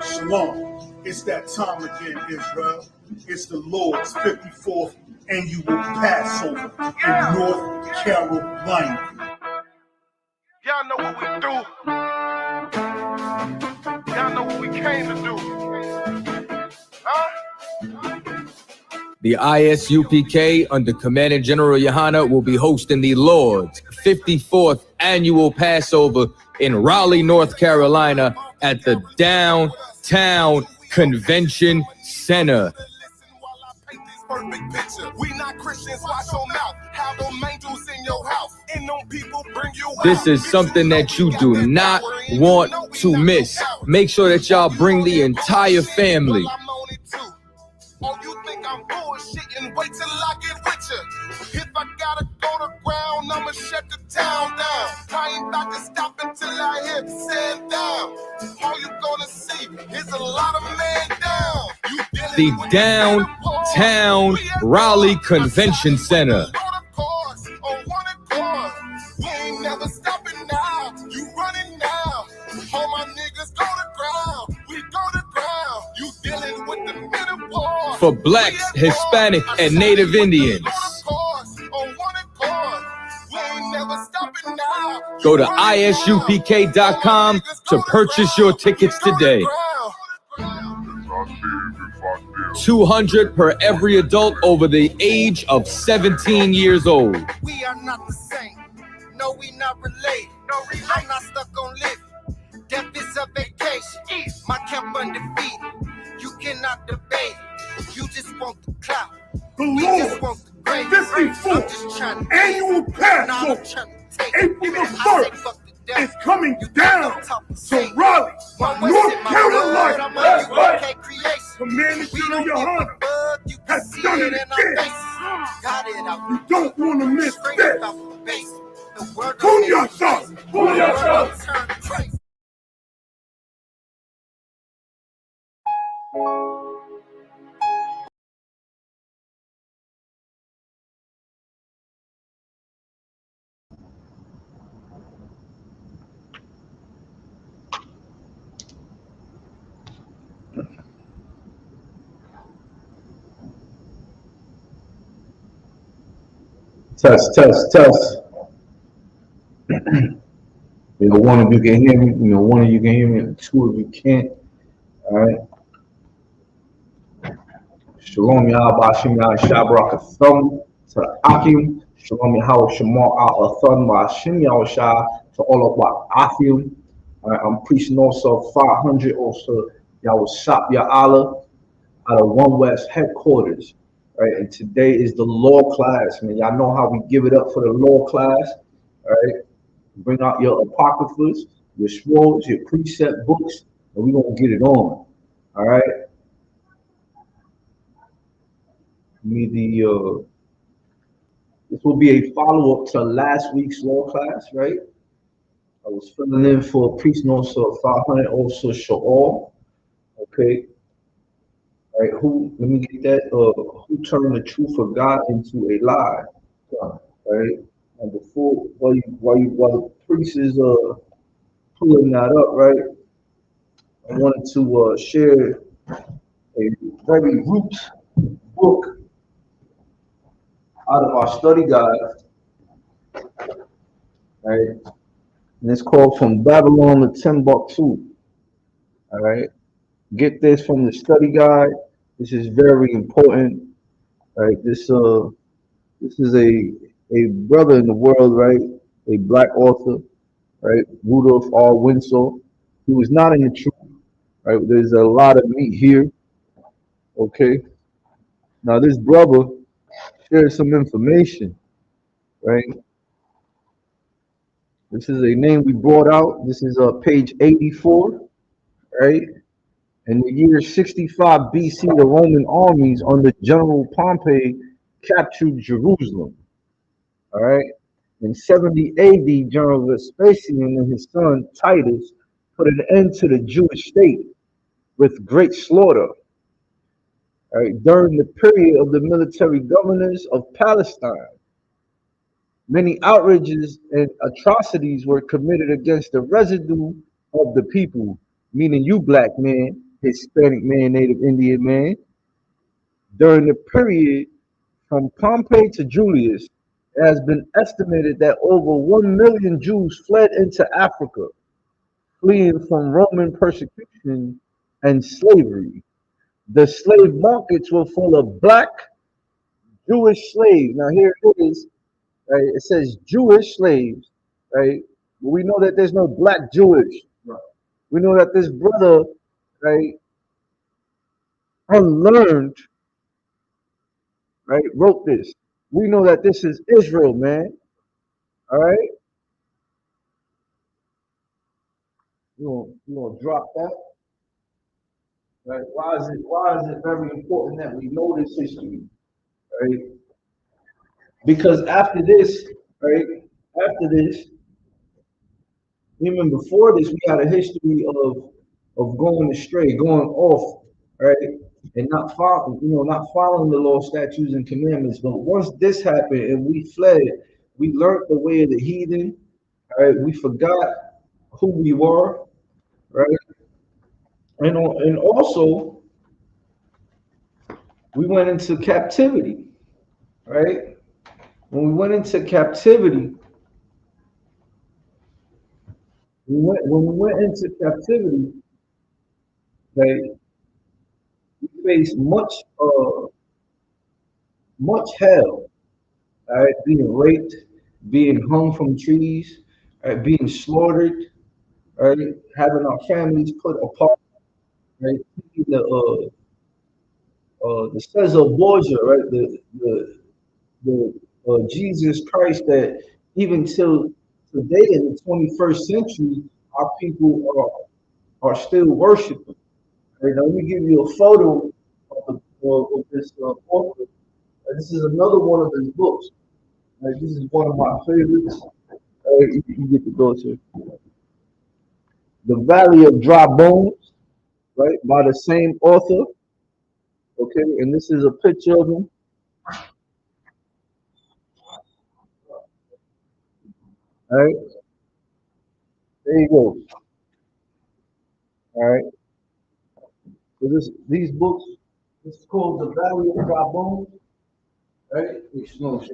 Shalom. It's that time again, Israel. It's the Lord's 54th annual Passover in North Carolina. Y'all know what we do. Y'all know what we came to do. Huh? The ISUPK, under Commander General Yohana, will be hosting the Lord's 54th annual Passover in Raleigh, North Carolina at the Downtown Convention Center. This is something that you do not want to miss. Make sure that y'all bring the entire family. Oh, you think I'm bullshitting? Wait till I get with you. If I gotta go to ground, I'ma shut the town down. I ain't about to stop until I hit sand down. All you gonna see is a lot of men down. The Downtown Raleigh Convention Center. We ain't never stopping now. You running now. All my niggas go to ground. We go to ground. You dealing with the middle part. For Blacks, Hispanic, and Native Indians. Go to isupk.com to purchase your tickets today. $200 per every adult over the age of 17 years old. We are not the same. No, we not related. I'm not stuck on living. Death is a vacation. My camp undefeated. You cannot debate. You just want the clout. The We just want Lord's the grade. 54th annual Passover, April the 1st, is coming down to Raleigh, North Carolina. Commander General Yohana has done it again. You don't want to miss this. Pull yourself. Pull yourself. Test. One of you can hear me. One of you can hear me, and two of you can't. All right. Shalom Yahbashim Yahshabrak to Akim. Shalom Yahweh Shemar Al-Athan Bashim Yahshah to all of Akim. All right, I'm preaching also 500 also Yahweh Shap Ya'Allah out of One West headquarters. Right, and today is the law class, man. Y'all know how we give it up for the law class. All right, bring out your apocryphas, your scrolls, your precept books, and we're gonna get it on. All right. This will be a follow-up to last week's law class, right? I was filling in for priest also 500 also Sha'al. Okay. Right, let me get that, who turned the truth of God into a lie, right? And before, while the priest is pulling that up, right, I wanted to share a very root book out of our study guide, right? And it's called From Babylon to Timbuktu, all right? Get this from the study guide. This is very important, right? This is a brother in the world, right? A black author, right? Rudolph R. Winslow. He was not in the truth, right? There's a lot of meat here. Okay. Now this brother shared some information, right? This is a name we brought out. This is page 84, right? In the year 65 BC, the Roman armies under General Pompey captured Jerusalem. All right. In 70 AD, General Vespasian and his son Titus put an end to the Jewish state with great slaughter. All right. During the period of the military governors of Palestine, many outrages and atrocities were committed against the residue of the people, meaning you black man, Hispanic man, Native Indian man, during the period from Pompey to Julius, it has been estimated that over 1 million Jews fled into Africa, fleeing from Roman persecution and slavery. The slave markets were full of black Jewish slaves. Now here it is, right? It says Jewish slaves, right? We know that there's no black Jewish. Right? We know that this brother, right, unlearned, right, wrote this. We know that this is Israel, man. All right, you gonna drop that, right? Why is it very important that we know this history, right? Because after this, right, after this, even before this, we had a history of going astray, going off, right, and not following, not following the law, statutes, and commandments. But once this happened and we fled, we learned the way of the heathen, right? We forgot who we were, right? And also we went into captivity, right? When we went into captivity, when we went into captivity, right, we faced much hell, right? Being raped, being hung from trees, right? Being slaughtered, right? Having our families put apart, right? The Caesar Borgia, right? The Jesus Christ that even till today in the 21st century, our people are still worshiping. Right? Now, let me give you a photo of this author. This is another one of his books. Right? This is one of my favorites. You get to go to The Valley of Dry Bones, right, by the same author. Okay, and this is a picture of him. All right, there you go. All right, so these books, this is called The Valley of Dry Bones, right? Which knows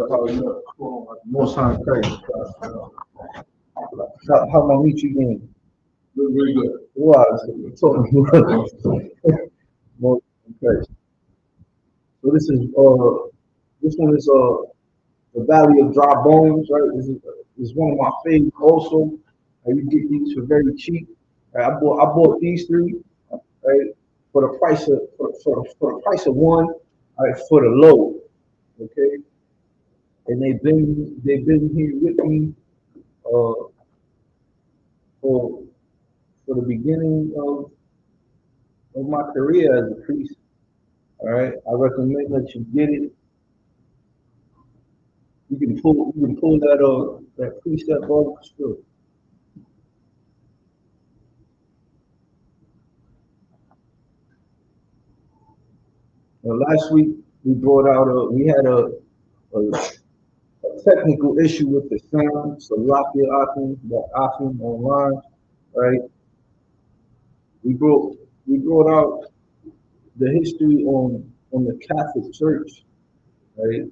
how you know most time crazy. How my meet you again? Very good. Wow, talking most crazy. So this one is The Valley of Dry Bones, right? This is one of my favorites also. You get these for very cheap. Right? I bought these three, right, for the price of for the price of one, right, for the low. Okay. And they've been here with me for the beginning of my career as a priest. All right. I recommend that you get it. You can pull that precept off the screw. Last week we brought out we had a technical issue with the sound, so lock your Akim online, right? We brought out the history on the Catholic Church, right?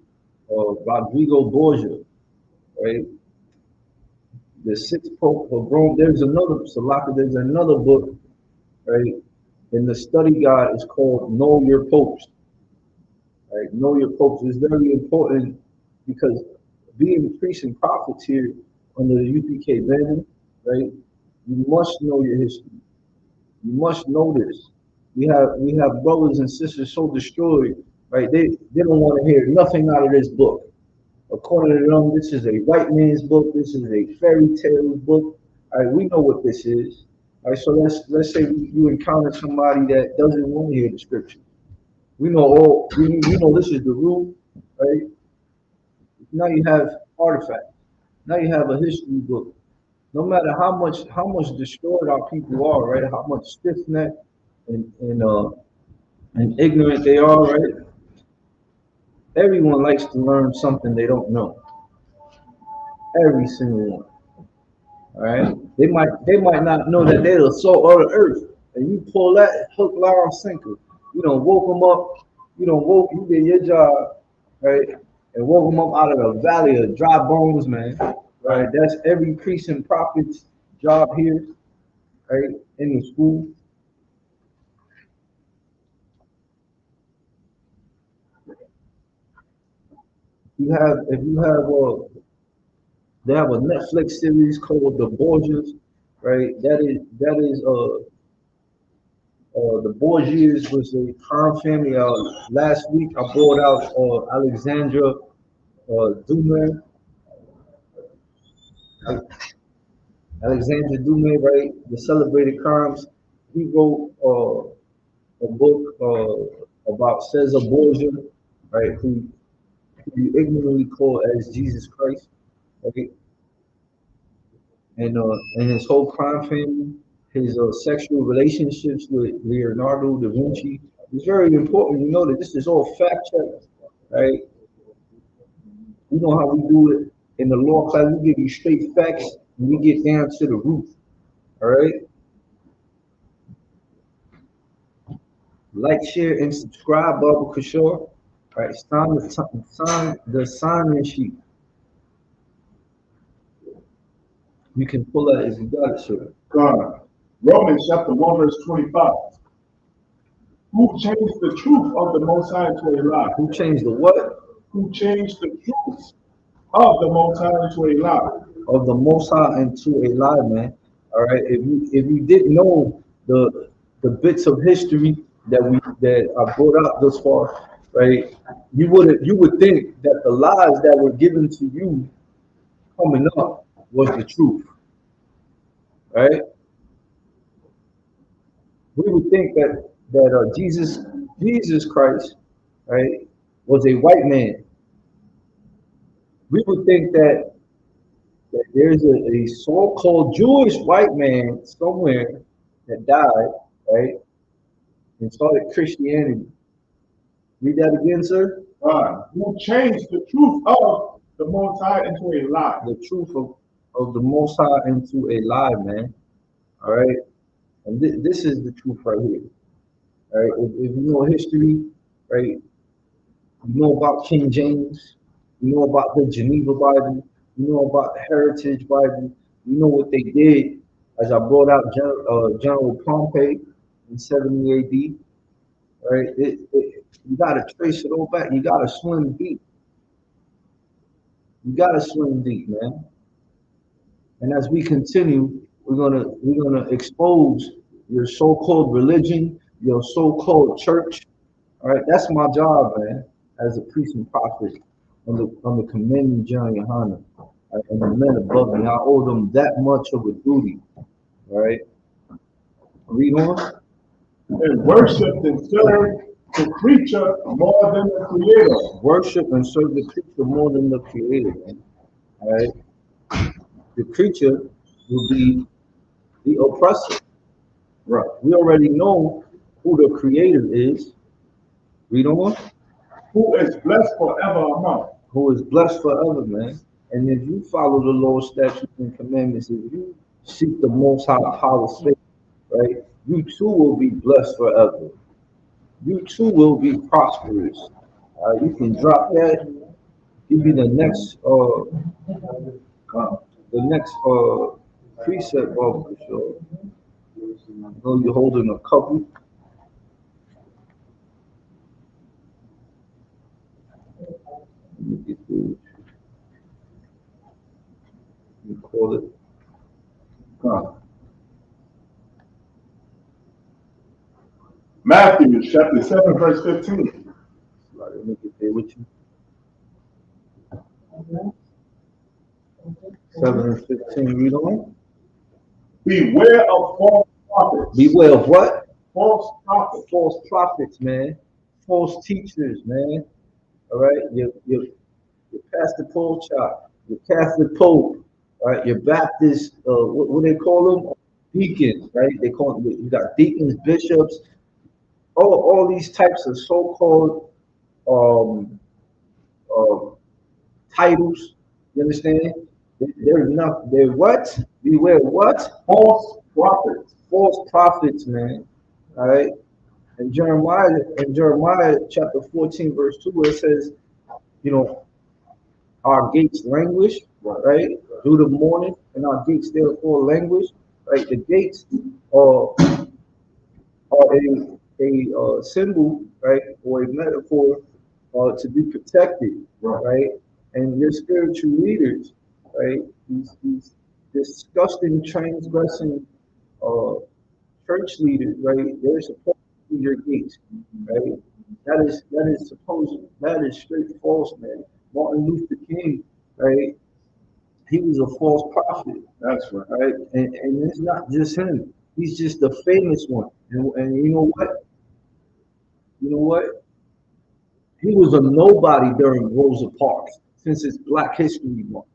Rodrigo Borgia, right? The sixth Pope of Rome. There's another book, right? And the study guide is called Know Your Popes. Right? Know your popes is very important because being priests and prophets here under the UPK banner, right? You must know your history. You must know this. We have brothers and sisters so destroyed, right? They don't want to hear nothing out of this book. According to them, this is a white man's book. This is a fairy tale book. All right, we know what this is. All right, so let's say you encounter somebody that doesn't want to hear the scripture. We know this is the rule, right? Now you have artifacts. Now you have a history book. No matter how much destroyed our people are, right? How much stiff necked and ignorant they are, right? Everyone likes to learn something they don't know. Every single one. All right, they might not know that they're the salt of the earth, and you pull that hook, line, sinker. You don't woke them up. You did your job, right, and woke them up out of the valley of dry bones, man. Right, that's every priest and prophet's job here, right, in the school. If you have they have a Netflix series called The Borgias, right? The Borgias was a crime family. Last week I brought out Alexandra Dumas, Alexandra Dumas, right? The Celebrated Crimes. He wrote a book about Cesar Borgia, right? Who you ignorantly call as Jesus Christ, right? And his whole crime family, his sexual relationships with Leonardo da Vinci. It's very important. You know that this is all fact checked, right? You know how we do it in the law class. We give you straight facts and we get down to the root. All right. Like, share, and subscribe, Barbara Kishore. All right, it's time to sign the sign-in sheet. You can pull that if you got it, sir. God. Romans chapter 1, verse 25. Who changed the truth of the Most High into a lie? Who changed the what? Who changed the truth of the Most High into a lie? Of the Most High into a lie, man. All right. If you didn't know the bits of history that I brought out thus far, right? You would think that the lies that were given to you coming up was the truth, right? We would think that Jesus Christ, right, was a white man. We would think that there's a so-called Jewish white man somewhere that died, right, and started Christianity. Read that again, sir. God. Who changed the truth of the Most High into a lie? The truth of the Most High into a lie, man. All right, and this is the truth right here. All right, if you know history, right, you know about King James, you know about the Geneva Bible, you know about the Heritage Bible, you know what they did, as I brought out General Pompey in 70 AD. Right, you got to trace it all back. You got to swim deep. You got to swim deep, man. And as we continue, we're gonna expose your so-called religion, your so-called church. All right, that's my job, man, as a priest and prophet on the commanding John Yohana, and the men above me. I owe them that much of a duty. All right, read on. And worship and serve the creature more than the creator. Worship and serve the creature more than the creator, man. All right, the creature will be the oppressor. Right. We already know who the creator is. Read on. Who is blessed forever among. Who is blessed forever, man. And if you follow the law, statutes, and commandments, if you seek the Most High power space, right, you too will be blessed forever. You too will be prosperous. You can drop that. Give me the next precept of the show. I know you're holding a couple. Let me get through. You call it. Matthew chapter 7, verse 15. Let me get there with you. 7 and 15, read on. Beware of false prophets. Beware of what? False prophets. False prophets, man. False teachers, man. All right, your Pastor Paul Chop, your Catholic Pope, all right, your Baptist, what they call them? Deacons, right? They call them, you got deacons, bishops, all these types of so-called titles. You understand? They're what? Beware what? False prophets. False prophets, man. All right. And Jeremiah chapter 14, verse 2, where it says, you know, our gates languish, right? Through the morning, and our gates therefore languish, right? The gates are a symbol, right, or a metaphor to be protected, right? And your spiritual leaders, right? These disgusting, transgressing church leaders, right? They're supposed to be your gates, right? That is straight false, man. Martin Luther King, right? He was a false prophet. That's right. Right? And it's not just him. He's just the famous one. And you know what? You know what? He was a nobody during Rosa Parks since it's Black History Month,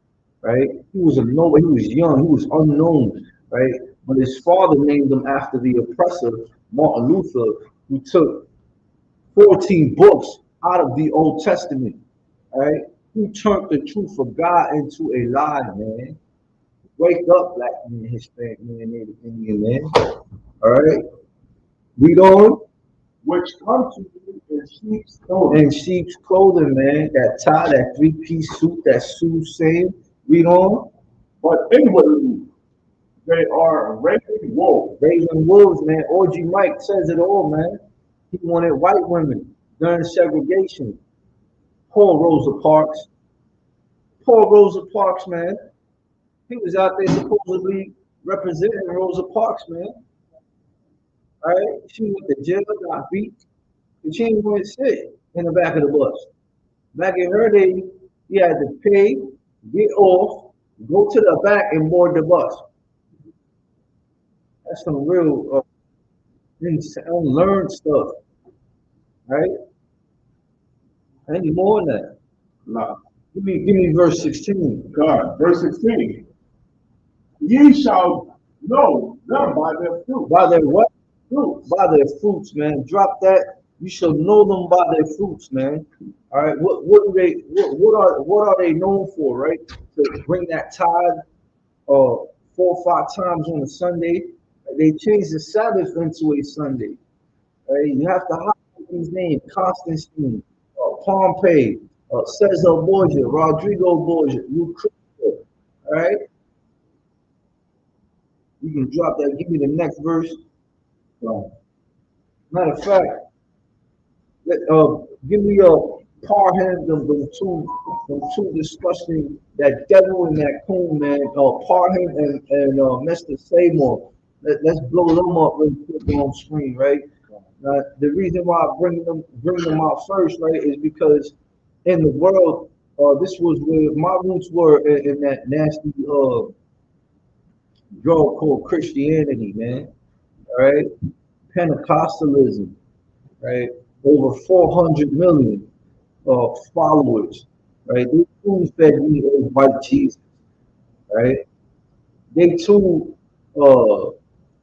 right? He was a nobody. He was young. He was unknown, right? But his father named him after the oppressor, Martin Luther, who took 14 books out of the Old Testament, right? Who turned the truth of God into a lie, man. Wake up, black man, Hispanic man, Native Indian man. All right. Read on. Which come to you in sheep's clothing. And sheep's clothing, man. That tie, that three-piece suit, that soothsaying. Read on. But inwardly, they are raven wolves. Raven wolves, man. OG Mike says it all, man. He wanted white women during segregation. Poor Rosa Parks. Poor Rosa Parks, man. He was out there supposedly representing Rosa Parks, man. All right? She went to jail, got beat, and she didn't want to sit in the back of the bus. Back in her day, you had to pay, get off, go to the back, and board the bus. That's some real unlearned stuff, right? I need more than that. Nah. Give me verse 16. God, verse 16. Ye shall know them by their fruit. By their what? Fruit. By their fruits, man. Drop that. You shall know them by their fruits, man. All right. What are they known for, right? To bring that tithe 4 or 5 times on a Sunday. They changed the Sabbath into a Sunday. Right? You have to highlight these names: Constantine, Pompey, Cesar Borgia, Rodrigo Borgia, Lucretia. All right. You can drop that. Give me the next verse. Matter of fact, give me Parham, them two disgusting, that devil and that coon, man. Parham and Mr. Seymour. Let's blow them up really quick on screen, right? The reason why I bring them out first, right, is because in the world, this was where my roots were in that nasty drug called Christianity, man. All right, Pentecostalism, right? Over 400 million followers, right? They too fed me as white Jesus, right? They too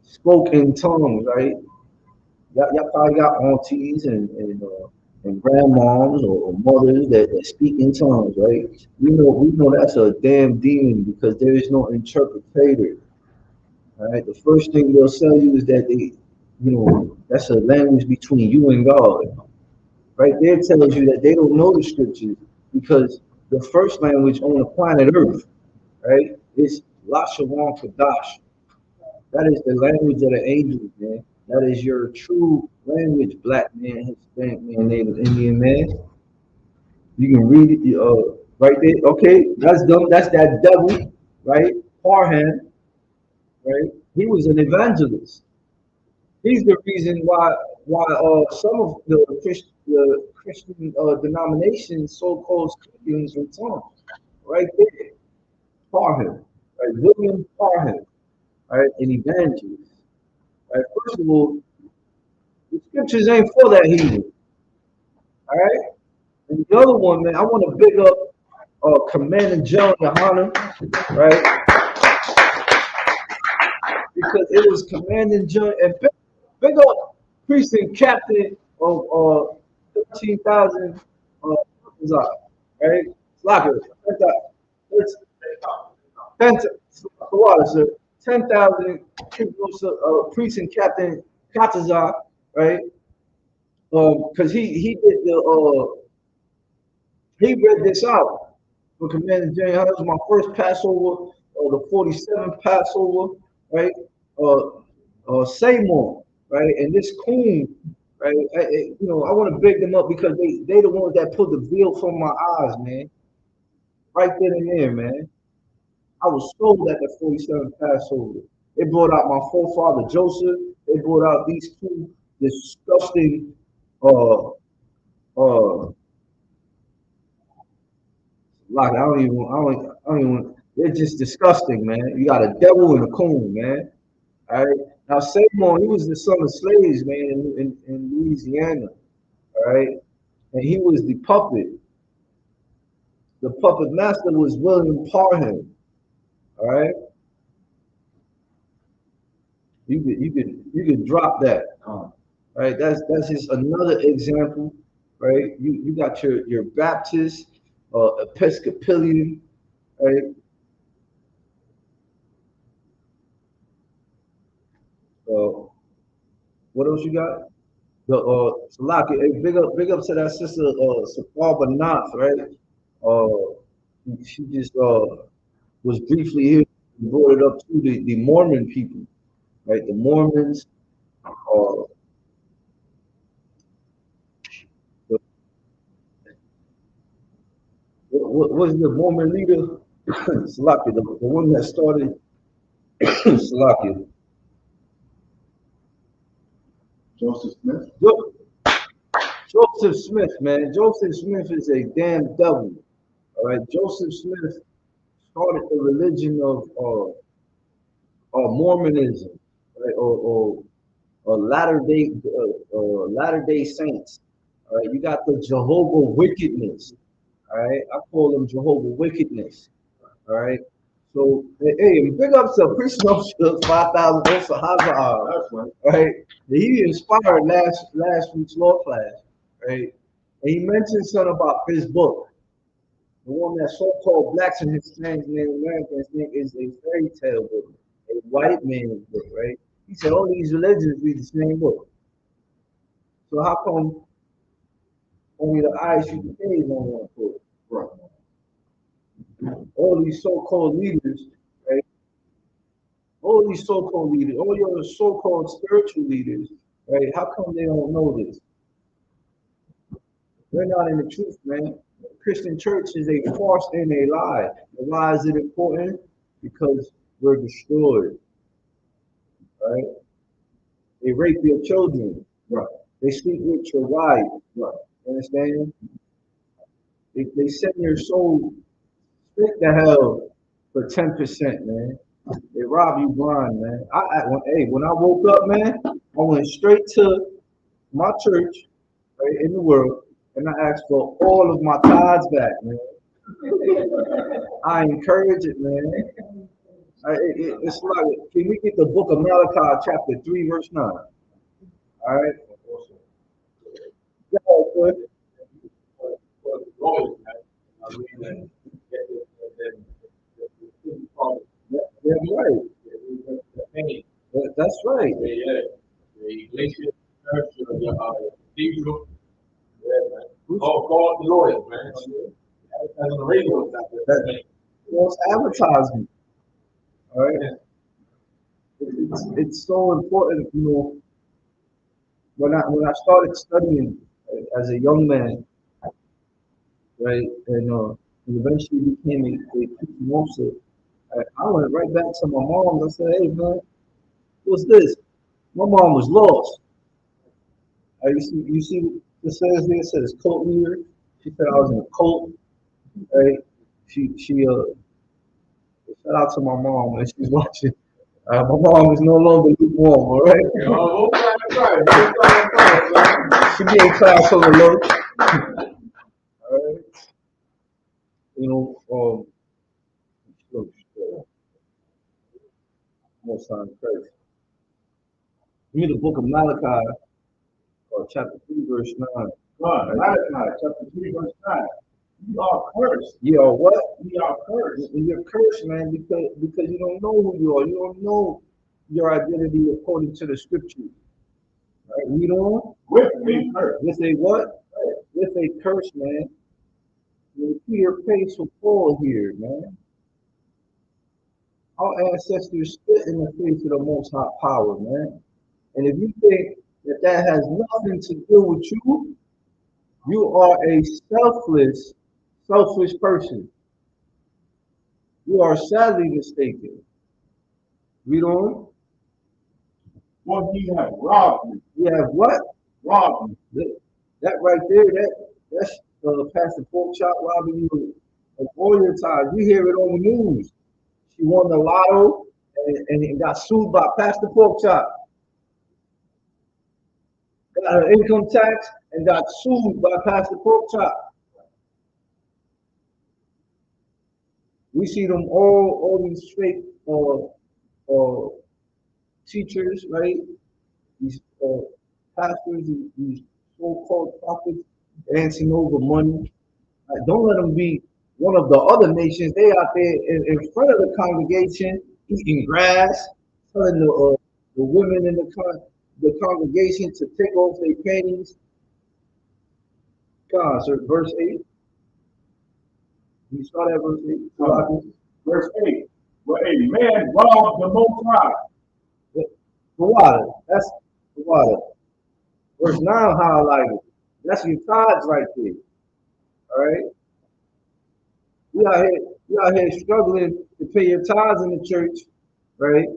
spoke in tongues, right? Y'all probably got aunties and grandmoms or mothers that speak in tongues, right? We know that's a damn demon because there is no interpreter. All right. The first thing they'll tell you is that that's a language between you and God. Right there tells you that they don't know the scriptures because the first language on the planet Earth, right, is Lashawan Kadash. That is the language of the angels, man. That is your true language, black man, Hispanic man, Native Indian man. You can read it right there. Okay, that's them. That's that devil, right? Parham, right? He was an evangelist. He's the reason why some of the Christian denominations so-called Christians in tongues, right there. Parham, right? William Parham, right? An evangelist. Right, first of all, the scriptures ain't for that heathen. All right? And the other one, man, I want to big up Commander John Yohana, right? Because it was Commander John, and big up Precinct Captain of 13,000 right? Locker. So 10,000 priests and Captain Katazar, right? Because he did he read this out for Commander General. That was my first Passover, the 47th Passover, right? Seymour, right? And this coon, right? I want to big them up because they the ones that put the veil from my eyes, man. Right then and there, man. I was sold at the 47th Passover. They brought out my forefather Joseph. They brought out these two disgusting uh like I don't even they're just disgusting, man. You got a devil and a coon, man. All right. Now Seymour, he was the son of slaves, man, in Louisiana. All right. And he was the puppet. The puppet master was William Parham. All right. You could drop that. Right. That's just another example. Right. You got your Baptist, Episcopalian, right? What else you got? The Salaki, hey, big up to that sister Safar Banat, right? She just was briefly here and brought it up to the Mormon people, right? The Mormons, the, what was the Mormon leader? Salaki, the one that started Salaki. Joseph Smith. Joseph Smith, man. Joseph Smith is a damn devil. All right. Joseph Smith started the religion of Mormonism, right? Or Latter Day Saints. All right. You got the Jehovah Wickedness. All right. I call them Jehovah Wickedness. All right. So hey, big up to Priest of 5,000 also Hazard. That's right. Right. He inspired last week's law class. Right. And he mentioned something about his book. The one that so-called blacks and Hispanics and Americans think is a fairy tale book, a white man's book, right? He said all these religions read the same book. So how come only the ISUPK don't want to put right? All these so-called leaders, right? All these so-called leaders, all your so-called spiritual leaders, right? How come they don't know this? They're not in the truth, man. Christian church is a farce and a lie. Why is it important? Because we're destroyed, right? They rape your children, right? They sleep with your wife, right? Understand? They send your soul straight to hell for 10%, man. They rob you blind, man. When I woke up, man, I went straight to my church, right, in the world, and I asked for all of my tithes back, man. I encourage it, man. It's like, can we get the book of Malachi, chapter 3, verse 9? All right. Yeah, good. That's right. That's right. Oh, God, lawyers, man. That's on the radio. False advertising. All right. It's so important, When I started studying as a young man, right, and eventually became a teaching officer, I went right back to my mom and I said, "Hey, man, what's this?" My mom was lost. You see what it says here? It says cult leader. She said I was in a cult. Right? She shout out to my mom when she's watching. My mom is no longer lukewarm, all right? She be in class on the low. All right? Most time Christ. Read the book of Malachi, chapter 3, verse 9. Malachi, chapter 3, verse 9. You are cursed. You are what? We are cursed. And you're cursed, man, because you don't know who you are. You don't know your identity according to the scriptures. Right? Read on. With a curse. With a what? With a curse, man. Peter pays for Paul here, man. Our ancestors spit in the face of the Most High Power, man. And if you think that that has nothing to do with you, you are a selfish person. You are sadly mistaken. Read on. For he have robbed me. You have what? Robbed me. That right there, that's Pastor Porkchop robbing you of all your time. You hear it on the news. She won the lotto and got sued by Pastor Porkchop. Got her income tax and got sued by Pastor Porkchop. We see them all these fake teachers, right? These pastors, these so-called prophets dancing over money. Like, don't let them be one of the other nations. They out there in front of the congregation eating grass, telling the women in the congregation to take off their panties. God, so verse 8. You start at verse 8. Verse 8. Where a man robbed the Most High. The water. That's the water. Verse 9 highlighted. That's your tithes right there. All right. We out here struggling to pay your tithes in the church, right?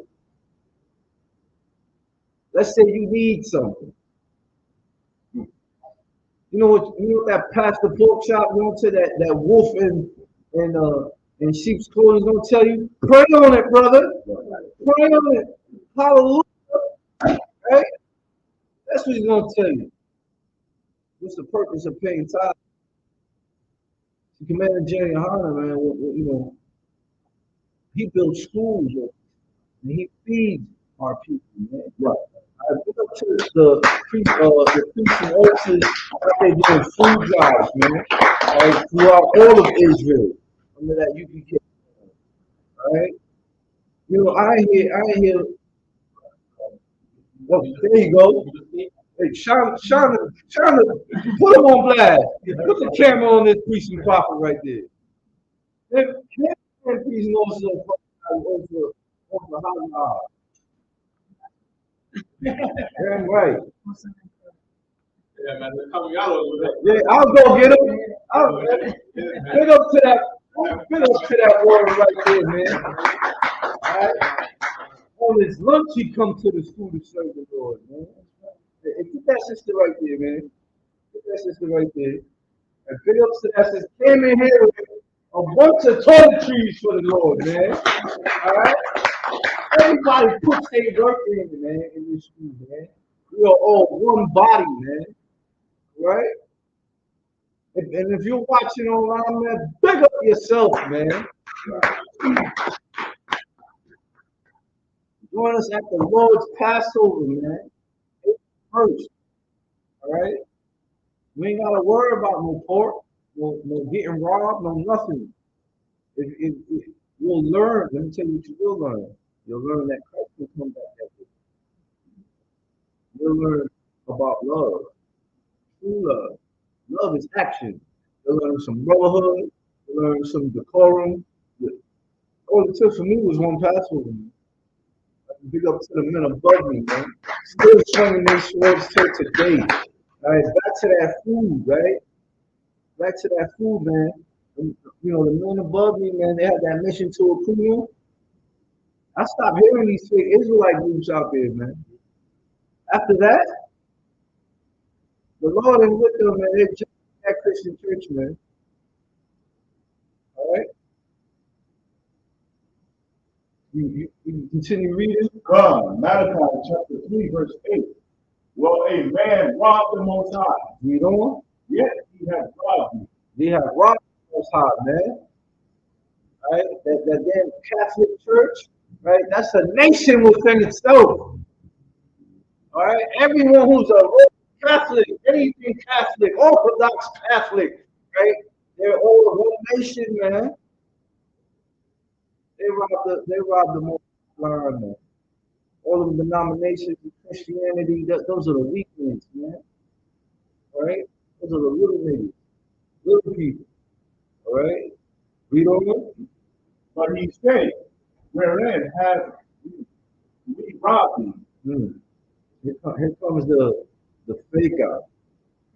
Let's say you need something. You know what that Pastor Porkchop went to that wolf in sheep's clothing gonna tell you? Pray on it, brother. Pray on it. Hallelujah. Right? That's what he's gonna tell you. What's the purpose of paying tithes? Commander Jerry Hunter, man, you know, he builds schools and he feeds our people, man. Right. I look up to the priests and officers that they doing food drives, man. Right, throughout all of Israel. Under that UPK. All right. You know, I hear. Oh, there you go. Hey, Sean, put him on blast. Put the camera on this priest and prophet right there. That priest knows over how. Damn right. Yeah, man, they're coming out over there. Yeah, I'll go get him. Get up to that water right there, man. All right. On his lunch, he come to the school to serve the Lord, man. Hey, get that sister right there, man. Get that sister right there. And big ups to that sister. Came in here with a bunch of toiletries for the Lord, man. All right? Everybody puts their work in, man, in this school, man. We are all one body, man. Right? And if you're watching online, man, big up yourself, man. Join us at the Lord's Passover, man. First, all right? We ain't got to worry about no pork, no getting robbed, no nothing. If you'll learn, let me tell you what you will learn. You'll learn that Christ will come back at you. You'll learn about love, true love. Love is action. You'll learn some brotherhood. You'll learn some decorum. All it took for me was one Passover. Big up to the men above me, man. Still swinging their swords till today. All right, back to that food, right? Back to that food, man. And, you know, the men above me, man, they had that mission to recruit. I stopped hearing these fake Israelite groups out there, man. After that, the Lord is with them, man. They're just that Christian church, man. All right? You continue reading? Malachi chapter 3, verse 8. Well, a man robbed the Most High. Read on. Yet he has robbed me. They have robbed the Most High, man. Right? That damn Catholic Church, right? That's a nation within itself. All right? Everyone who's a Roman Catholic, anything Catholic, Orthodox Catholic, right? They're all one nation, man. They robbed the most line, man. All of the denominations of Christianity, those are the weak ones, man. All right? Those are the little niggas, little people. All right? Read on. But he said, wherein have we robbed thee? Here comes the fake out.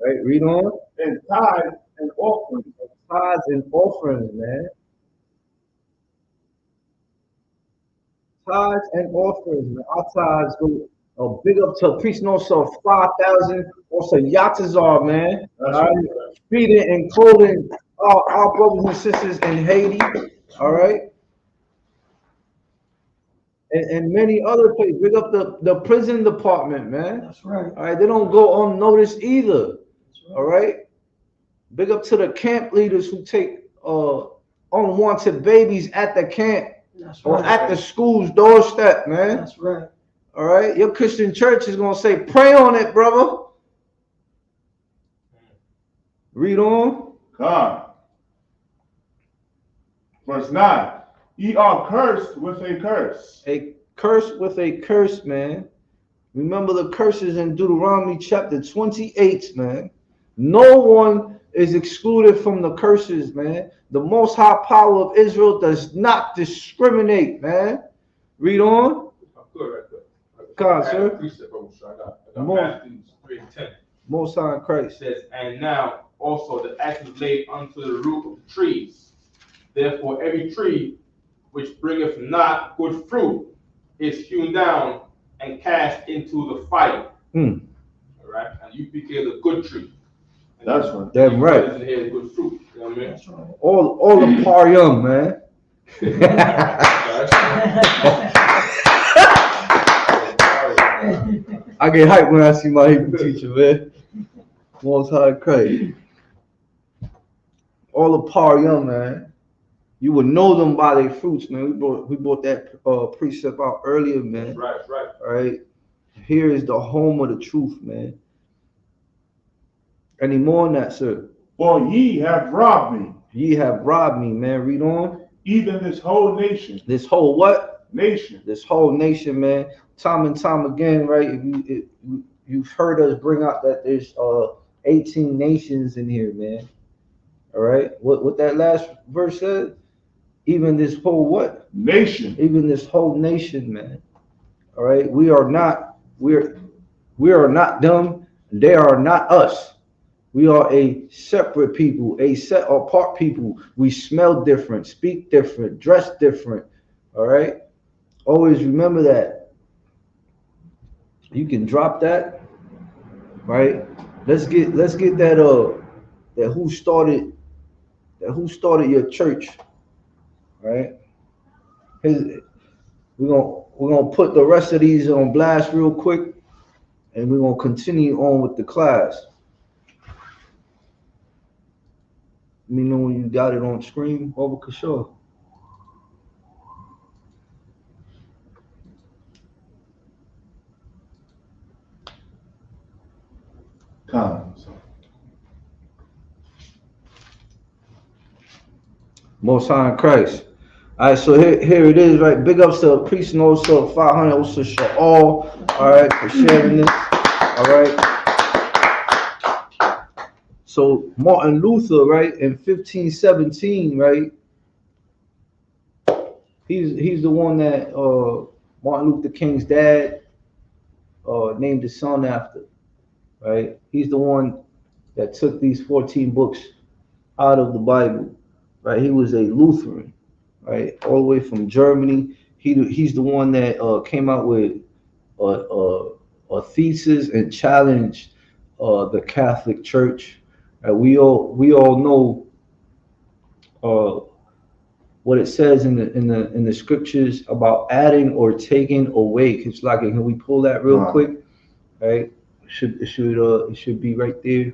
Right? Read on. And tithes and offerings. Tithes and offerings, man. Tithes and offerings, man. Our tithes go big up to priest and also 5,000, also Yatazar, man. That's All right? right. Feeding and clothing our brothers and sisters in Haiti. All right. And many other places. Big up the prison department, man. That's right. All right. They don't go unnoticed either. Right. All right. Big up to the camp leaders who take unwanted babies at the camp. That's Or right. at the school's doorstep, man. That's right. All right. Your Christian church is gonna say, pray on it, brother. Read on. God. Verse 9. Ye are cursed with a curse. A curse with a curse, man. Remember the curses in Deuteronomy chapter 28, man. No one is excluded from the curses, man. The Most High Power of Israel does not discriminate, man. Read on. God, sir. I got Matthew 3:10. Most High in It Christ. says, and now also the axe is laid unto the root of the trees. Therefore every tree which bringeth not good fruit is hewn down and cast into the fire. All right, and you became a good tree. And That's right. Damn right. Isn't here good fruit. You know what I mean? That's right. All the par young, man. I get hyped when I see my Hebrew teacher, man. Most High in Christ. All the par young, man. You would know them by their fruits, man. We brought that precept out earlier, man. Right. All right. Here is the home of the truth, man. Any more on that, sir? For ye have robbed me, Ye have robbed me, man. Read on. even this whole nation. This whole what? Nation. This whole nation, man. Time and time again, right? You've heard us bring out that there's 18 nations in here, man. All right. What that last verse said? Even this whole what? Nation. Even this whole nation, man. All right. We are not them. They are not us. We are a separate people, a set apart people. We smell different, speak different, dress different. All right. Always remember that. You can drop that, right? Let's get that who started your church, right? We're gonna put the rest of these on blast real quick, and we're gonna continue on with the class. Let me know when you got it on screen, over Kishore. Most High in Christ. All right, so here it is, right? Big ups to Priest and also 500, also all right, for sharing this. All right. So Martin Luther, right, in 1517, right? He's the one that Martin Luther King's dad named his son after, right? He's the one that took these 14 books out of the Bible, right? He was a Lutheran, right? All the way from Germany. He's the one that came out with a thesis and challenged the Catholic Church. We all know what it says in the scriptures about adding or taking away. It's like, can we pull that real quick? Right? It should be right there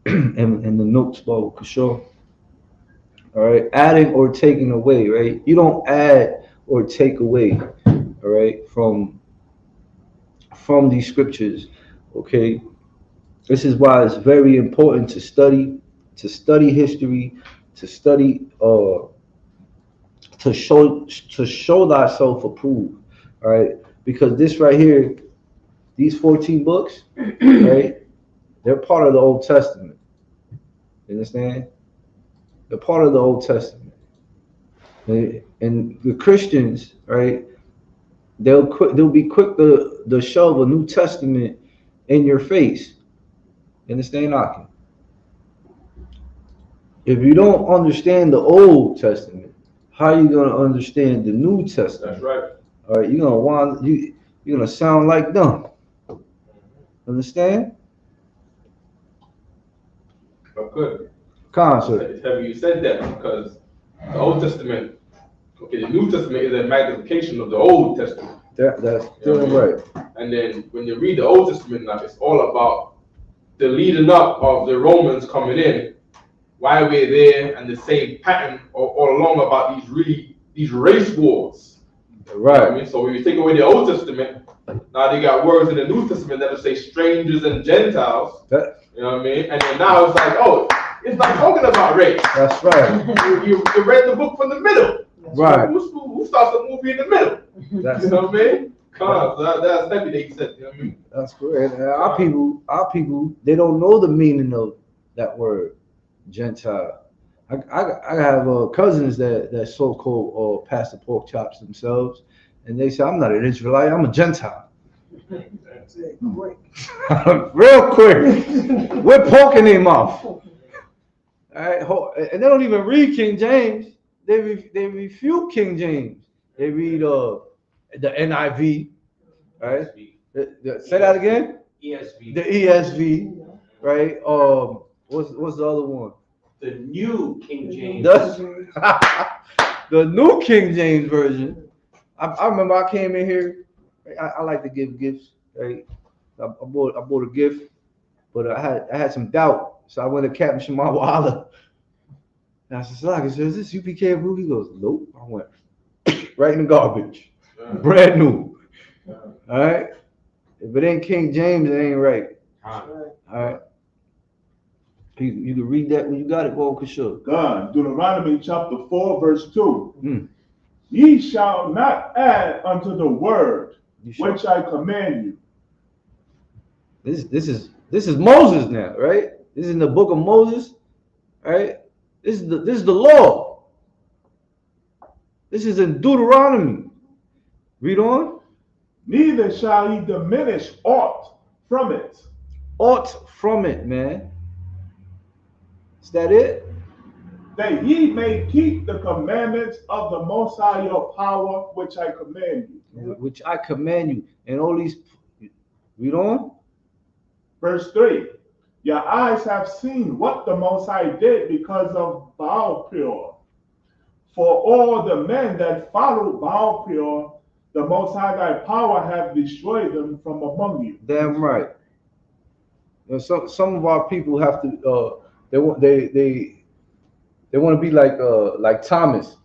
in the notes bar for sure. All right, adding or taking away, right? You don't add or take away, all right, from these scriptures. Okay, this is why it's very important to study, to study history, to study to show thyself approved. All right, because this right here, these 14 books, right, they're part of the Old Testament. You understand? They're part of the Old Testament. And the Christians, right, they'll be quick to shove a New Testament in your face. You understand, Aki? If you don't understand the Old Testament, how are you gonna understand the New Testament? That's right. All right, you're gonna sound like them. Understand? But good. Concept. It's heavy you said that because the Old Testament, okay, the New Testament is a magnification of the Old Testament. That's still right. And then when you read the Old Testament now, it's all about the leading up of the Romans coming in, why we're there, and the same pattern all along about these race wars. Right. You know what I mean? So when you take away the Old Testament, now they got words in the New Testament that will say strangers and Gentiles. You know what I mean? And then now it's like, oh, it's not talking about race. That's right. You read the book from the middle. Right. Who starts the movie in the middle? That's, You know what I mean? That's heavy they said. You know what I mean? that's correct. And our people, they don't know the meaning of that word, Gentile. I have cousins that so-called pastor pork chops themselves, and they say, I'm not an Israelite, I'm a Gentile. Real quick, with pork in their mouth. All right, and they don't even read King James. They refute King James. They read the NIV, right? Say that again. ESV. The ESV, right? What's the other one? The new King James. The new King James version. I remember I came in here. I like to give gifts, right? I bought a gift, but I had some doubt, so I went to Captain Shema Wahala. And I said, "Slack, is this UPK approved?" He goes, "Nope." I went right in the garbage, brand new. All right. If it ain't King James, it ain't right. All right. You can read that when you got it, Paul Kashuk. God, Deuteronomy chapter 4, verse 2. Ye shall not add unto the word which I command you. This is Moses now, right? This is in the book of Moses, right? This is the law. This is in Deuteronomy. Read on. Neither shall ye diminish aught from it. Aught from it, man. Is that it? That ye may keep the commandments of the Most High your power, which I command you. Which I command you. And all these, read on. Verse 3. Your eyes have seen what the Most High did because of Baal Peor. For all the men that followed Baal Peor, the Most High thy power have destroyed them from among you. Damn right. You know, some of our people have to they want to be like Thomas,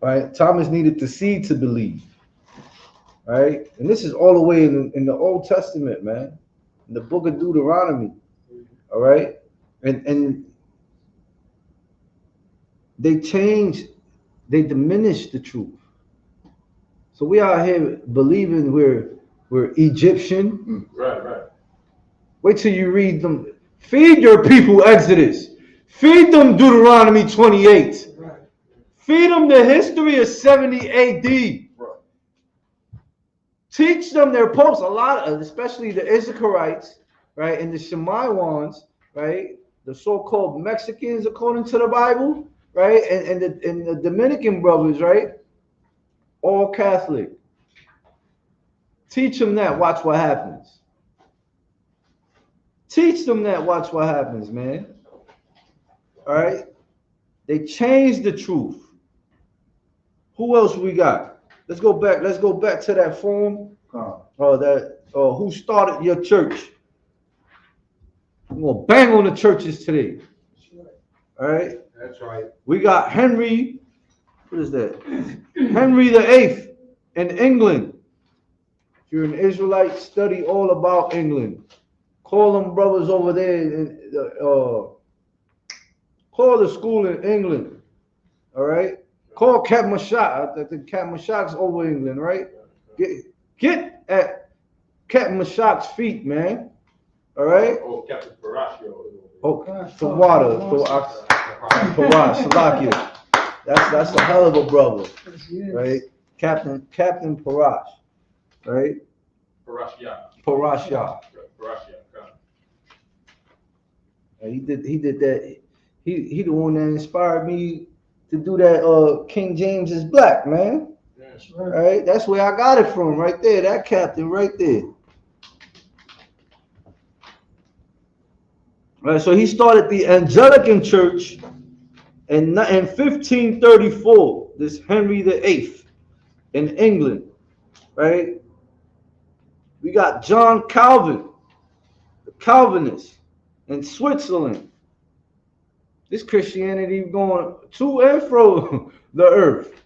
right? Thomas needed to see to believe, right? And this is all the way in the Old Testament, man, in the book of Deuteronomy, all right? And they diminished the truth. So we out here believing we're Egyptian. Right. Wait till you read them. Feed your people Exodus. Feed them Deuteronomy 28. Right. Feed them the history of 70 AD. Right. Teach them their popes, a lot of, especially the Issacharites, right, and the Shemaiwans, right, the so-called Mexicans according to the Bible, right, and the Dominican brothers, right, all Catholic. Teach them that. Watch what happens. Teach them that. Watch what happens, man. All right. They changed the truth. Who else we got? Let's go back. Let's go back to that form. Who started your church? I'm gonna bang on the churches today. All right. That's right. We got Henry. What is that? Henry VIII in England. If you're an Israelite, study all about England. Call them brothers over there. Call the school in England. All right. Call Captain Mashak. I think Captain Mashak's over England, right? Get at Captain Mashak's feet, man. All right. Oh, Captain Parashio. Oh, for water, for Parash, Salakia. That's a hell of a brother, right? Captain Parash, right? Parashia. Parashah. Parashia. He did that. He the one that inspired me to do that. King James is black, man. All right, that's where I got it from, right there. That captain, right there. All right, so he started the Anglican Church in 1534. This Henry VIII in England, right? We got John Calvin, the Calvinist in Switzerland. This Christianity going to and fro the earth,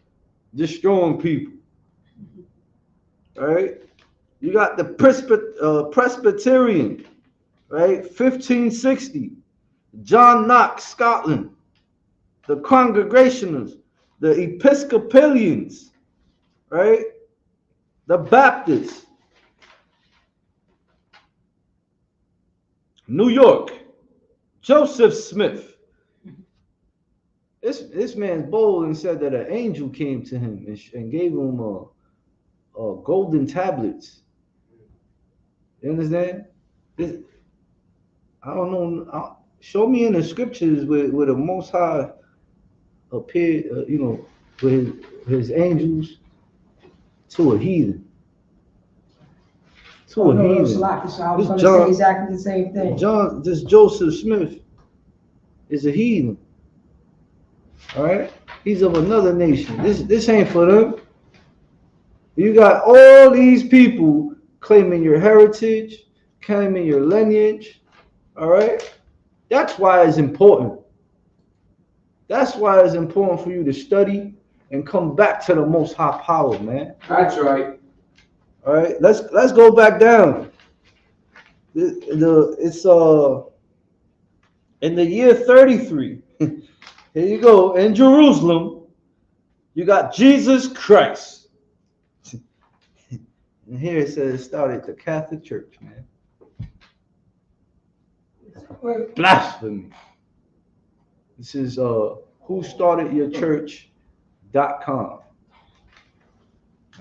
destroying people. All right? You got the Presbyterian, right? 1560. John Knox, Scotland. The Congregationalists, the Episcopalians, right? The Baptists. New York, Joseph Smith. This man's bold and said that an angel came to him and gave him golden tablets. You understand? I don't know. Show me in the scriptures where the Most High appeared, with his angels to a heathen. To a heathen. I was going to say exactly the same thing. This Joseph Smith is a heathen. All right, he's of another nation. This ain't for them. You got all these people claiming your heritage, claiming your lineage. All right, that's why it's important. That's why it's important for you to study and come back to the Most High power, man. That's right. All right, let's go back down. It's in the year 33. Here you go. In Jerusalem, you got Jesus Christ. And here it says it started the Catholic Church, man. Blasphemy. This is whostartedyourchurch.com.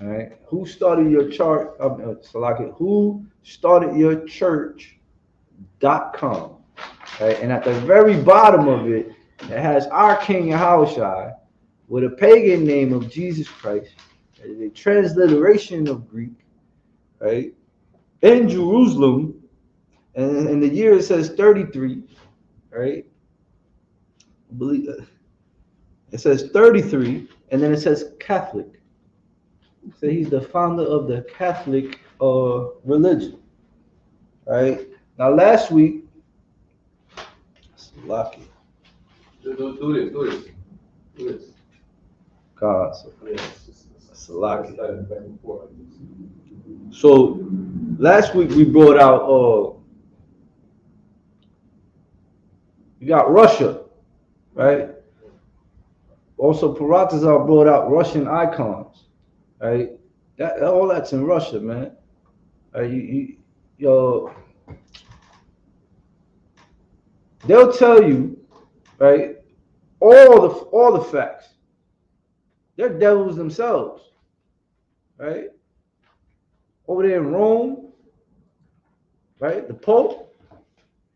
All right. Who started your chart? Who started your church.com. Right? And at the very bottom of it, it has our King Yahushua with a pagan name of Jesus Christ. It is a transliteration of Greek, right? In Jerusalem, and in the year it says 33, right? I believe it says 33, and then it says Catholic. So he's the founder of the Catholic religion, right? Now last week, lucky. Do this. God, Salaki. So last week we brought out you got Russia, right? Also Paratazar brought out Russian icons, right? All that's in Russia, man. They'll tell you, right? All the facts. They're devils themselves, right? Over there in Rome, right? The Pope,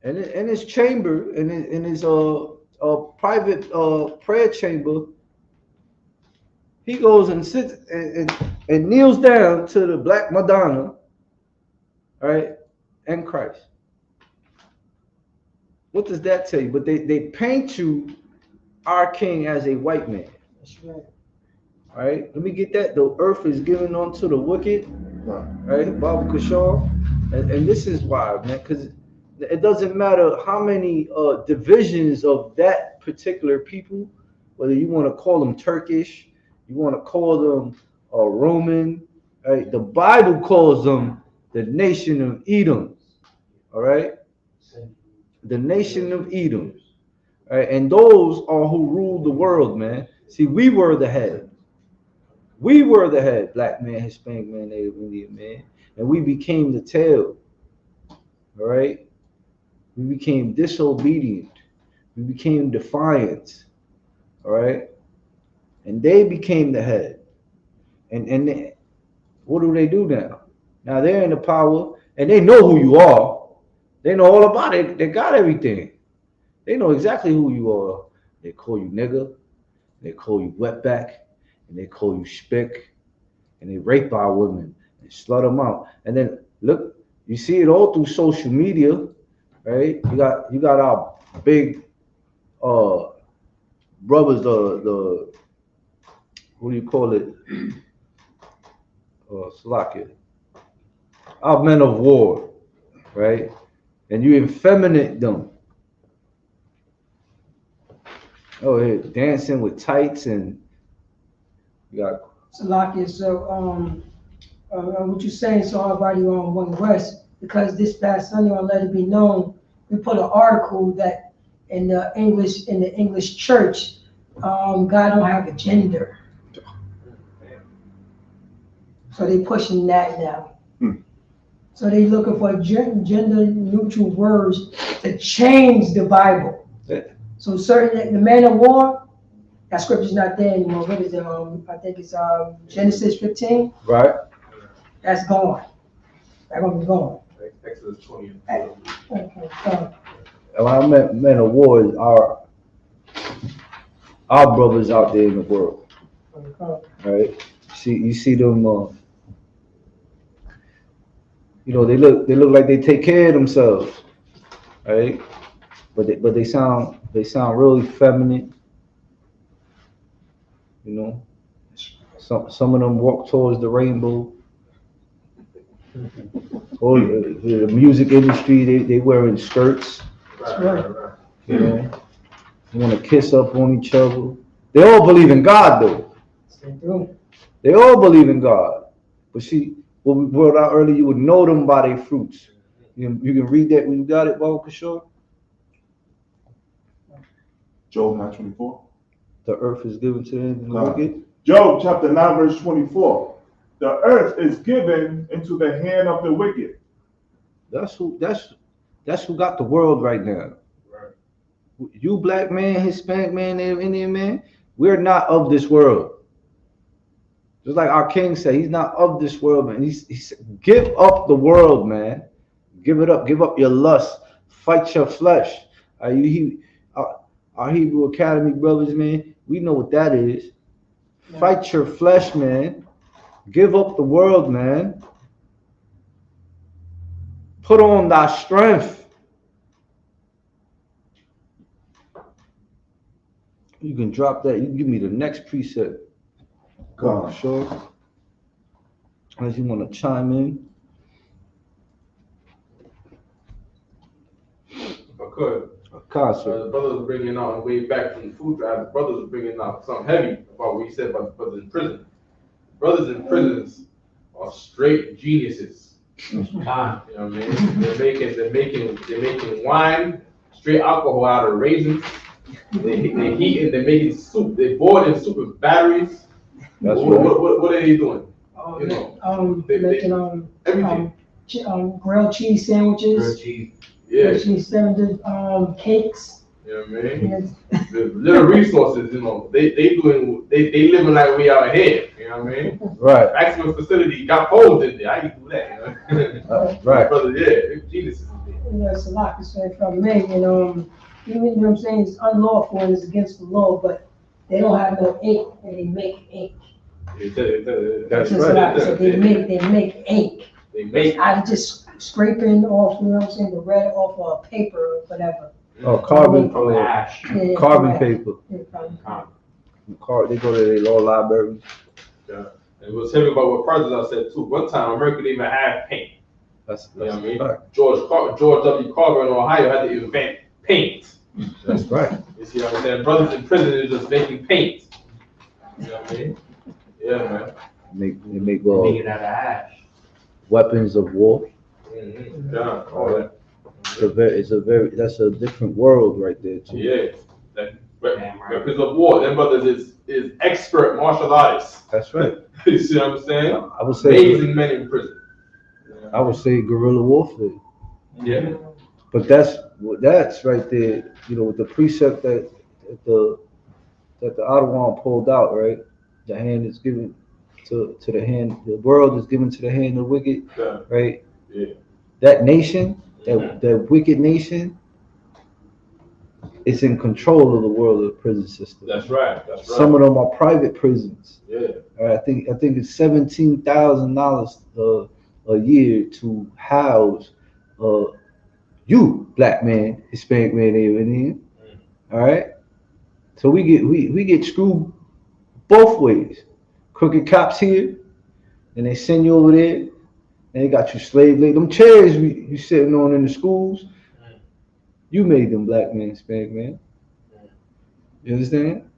and in his chamber, in his private prayer chamber, he goes and sits and kneels down to the Black Madonna, right? And Christ. What does that tell you? But they paint you, our king, as a white man. That's right. All right, let me get that. The earth is given unto the wicked, right? Bible Kashar. And this is why, man, because it doesn't matter how many divisions of that particular people, whether you want to call them Turkish, you want to call them Roman, right? The Bible calls them the nation of Edom, all right? The nation of Edom. right? And those are who rule the world, man. See, we were the head. We were the head, black man, Hispanic man, Native Indian man, and we became the tail. All right, we became disobedient. We became defiant. All right, and they became the head. And they, what do they do now? Now they're in the power, and they know who you are. They know all about it. They got everything. They know exactly who you are. They call you nigger. They call you wetback, and they call you spick, and they rape our women and slut them out. And then look, you see it all through social media, right? You got our big brothers, the what do you call it? Slovakia. Our men of war, right? And you effeminate them. Oh, here dancing with tights and you got. Salakia, so what you saying? So everybody on One West, because this past Sunday on Let It Be Known, we put an article that in the English church, God don't have a gender. So they pushing that now. So they looking for gender neutral words to change the Bible. So certainly the man of war, that scripture's not there anymore. What is it? I think it's Genesis 15. Right. That's gone. That's gonna be gone. Exodus 20. Okay. When I meant men of war is our brothers out there in the world. Right? You see them they look like they take care of themselves, right? But they sound really feminine. Some of them walk towards the rainbow. Or the music industry, they wearing skirts. Right. They want to kiss up on each other. They all believe in God, though. They do. They all believe in God. But see, what we brought out earlier, you would know them by their fruits. You can read that when you got it, Baba Kishore. Job 9:24. The earth is given to them. Job chapter 9 verse 24. The earth is given into the hand of the wicked. That's who got the world right now. Right. You black man, Hispanic man, Native Indian man, we're not of this world. Just like our king said, he's not of this world, man. He said, give up the world, man. Give it up. Give up your lust. Fight your flesh. Our Hebrew Academy brothers, man, we know what that is. Yeah. Fight your flesh, man. Give up the world, man. Put on thy strength. You can drop that. You can give me the next precept. Go on, sure. Unless you want to chime in. If I could. The brothers were bringing out, way back from the food drive, the brothers were bringing out something heavy about what he said about the brothers in prison. Brothers in prisons are straight geniuses. You know what I mean? They're making wine, straight alcohol out of raisins. They're heating, they're making soup, they're boiling soup with batteries. What are they doing? Making everything. Grilled cheese sandwiches. Grilled cheese. Yeah. Grilled cheese sandwiches, cakes. You know what I mean? The little resources, they living like we out here. You know what I mean? Right. Maximum facility got phones in there. I can do that. Right. Brother, yeah, geniuses. It's a lot to say from me, even, you know what I'm saying, it's unlawful and it's against the law, but they don't have no ink and they make ink. That's right. So they make ink. They make out of just scraping off, you know what I'm saying, the red off of paper or whatever. Oh, carbon ash. Yeah, carbon paper. Yeah, They go to their law library. Yeah. And it was heavy about what President said too. One time America didn't even have paint. That's you know what I mean? Right. George W. Carver in Ohio had to invent paint. That's right. You see what I'm saying? Brothers in prison are just making paint. You know what I mean? Yeah, man. They make it out of ash. Weapons of war. Mm-hmm. Yeah, all that. That's a different world right there too. Yeah. Like weapons of war. Them brothers is expert martial artists. That's right. You see what I'm saying? I would say Amazing men in prison. I would say guerrilla warfare. Yeah. But that's right there, you know, with the precept that the Adawan pulled out, right? The hand is given to the hand, the world is given to the hand of the wicked, right? Yeah. That nation, that wicked nation, is in control of the world of the prison system. That's right. That's right. Some of them are private prisons. Yeah. I think it's $17,000 a year to house you, black man, Hispanic man, Indian. All right. So we get screwed both ways. Crooked cops here, and they send you over there, and they got you slave labor. Them chairs you sitting on in the schools, you made them, black man, Hispanic man. You understand?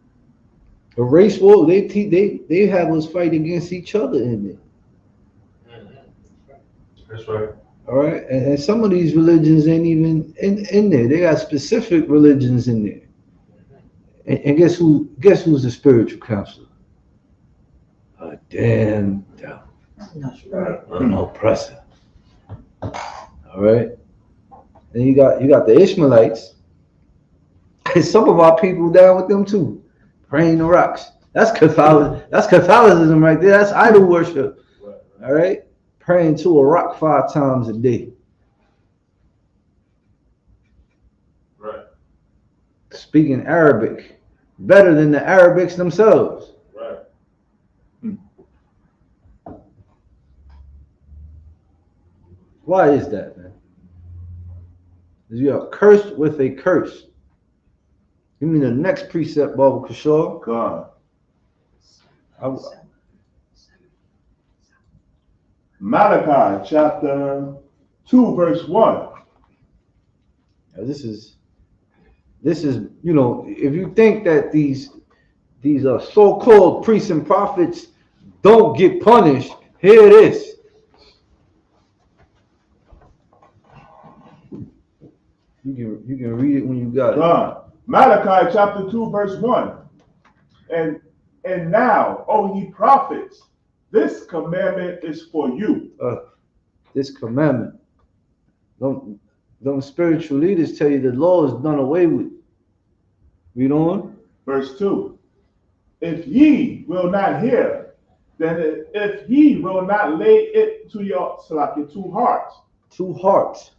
A race war, they have us fight against each other in there. That's right. All right, and some of these religions ain't even in there. They got specific religions in there. And guess who's the spiritual counselor? A damn devil. That's right. An oppressor. All right. And you got the Ishmaelites. And some of our people down with them too, praying to rocks. That's Catholicism right there. That's idol worship. All right. Praying to a rock 5 times a day. Right. Speaking Arabic better than the Arabics themselves. Right. Why is that, man? Because you are cursed with a curse. Give me the next precept, Baba Kishore. God. Malachi chapter 2 verse 1. This is, you know, if you think that these so-called priests and prophets don't get punished, here it is. You can read it when you got it. God. Malachi chapter 2 verse 1. And now, O ye prophets, this commandment is for you. This commandment. Don't spiritual leaders tell you the law is done away with. Read on. Verse 2. If ye will not hear, then if ye will not lay it to your two hearts. 2 hearts.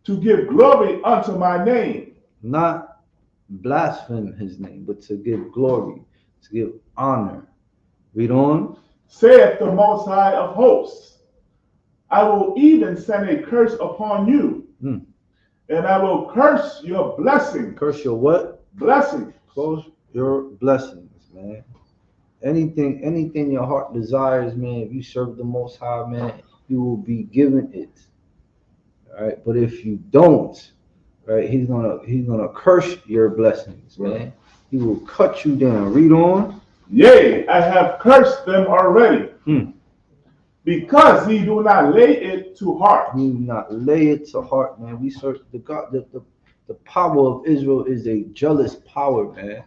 To give glory unto my name. Not blaspheme his name, but to give glory, to give honor. Read on. Saith the Most High of hosts, I will even send a curse upon you, and I will curse your blessings. Curse your what? Blessings. Curse your blessings, man. Anything your heart desires, man, if you serve the Most High, man, you will be given it. All right, but if you don't, right, he's gonna curse your blessings, man. He will cut you down. Read on. Yea, I have cursed them already, because he do not lay it to heart. He do not lay it to heart, man. We serve the God. The power of Israel is a jealous power, man.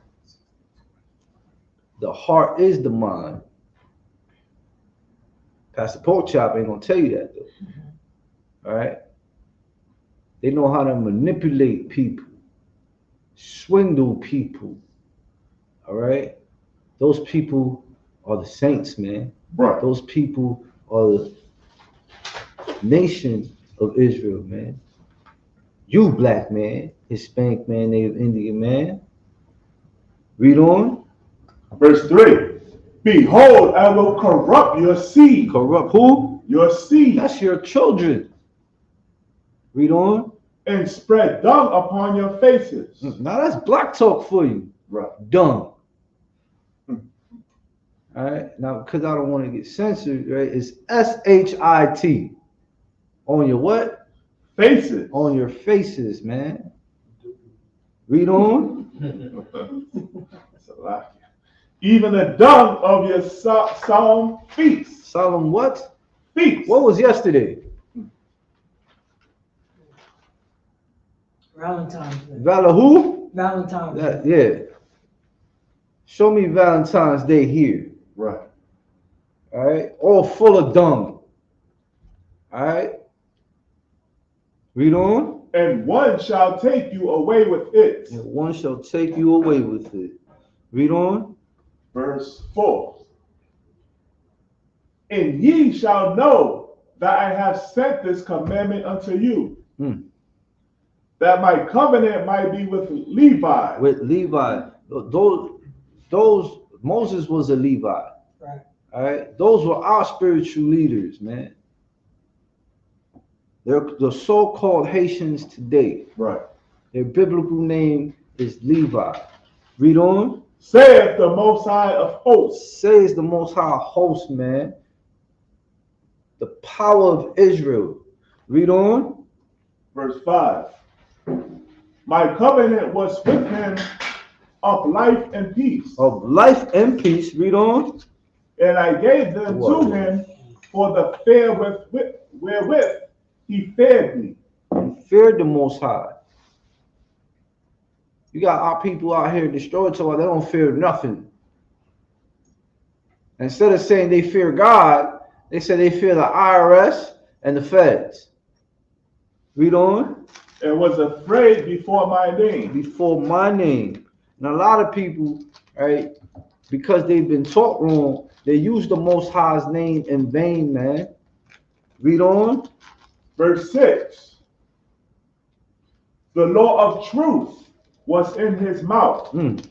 The heart is the mind. Pastor Porkchop ain't gonna tell you that though. All right. They know how to manipulate people, swindle people. All right. Those people are the saints, man. Right. Those people are the nation of Israel, man. You black man, Hispanic man, Native Indian man. Read on. Verse 3. Behold, I will corrupt your seed. Corrupt who? Your seed. That's your children. Read on. And spread dung upon your faces. Now that's black talk for you. Right. Dung. All right. Now, because I don't want to get censored, right? It's SHIT. On your what? Faces. On your faces, man. Read on. That's a lot. Even the dung of your solemn feast. Solemn what? Feast. What was yesterday? Valentine's Day. Who? Valentine's Day. Yeah. Show me Valentine's Day here. Right. All right. All full of dung. All right. Read on. And one shall take you away with it. And one shall take you away with it. Read on. Verse 4. And ye shall know that I have sent this commandment unto you, that my covenant might be with Levi. With Levi. Those Moses was a Levi. Right. All right. Those were our spiritual leaders, man. They're the so-called Haitians today. Right. Their biblical name is Levi. Read on. Saith the Most High of hosts. Says the Most High host, man. The power of Israel. Read on. Verse 5. My covenant was with him of life and peace. Of life and peace. Read on. And I gave them to him for the fear wherewith he feared me. He feared the Most High. You got our people out here destroyed to where they don't fear nothing. Instead of saying they fear God, they say they fear the IRS and the feds. Read on. And was afraid before my name. Before my name. And a lot of people, right, because they've been taught wrong, they use the Most High's name in vain, man. Read on. Verse 6. The law of truth was in his mouth, and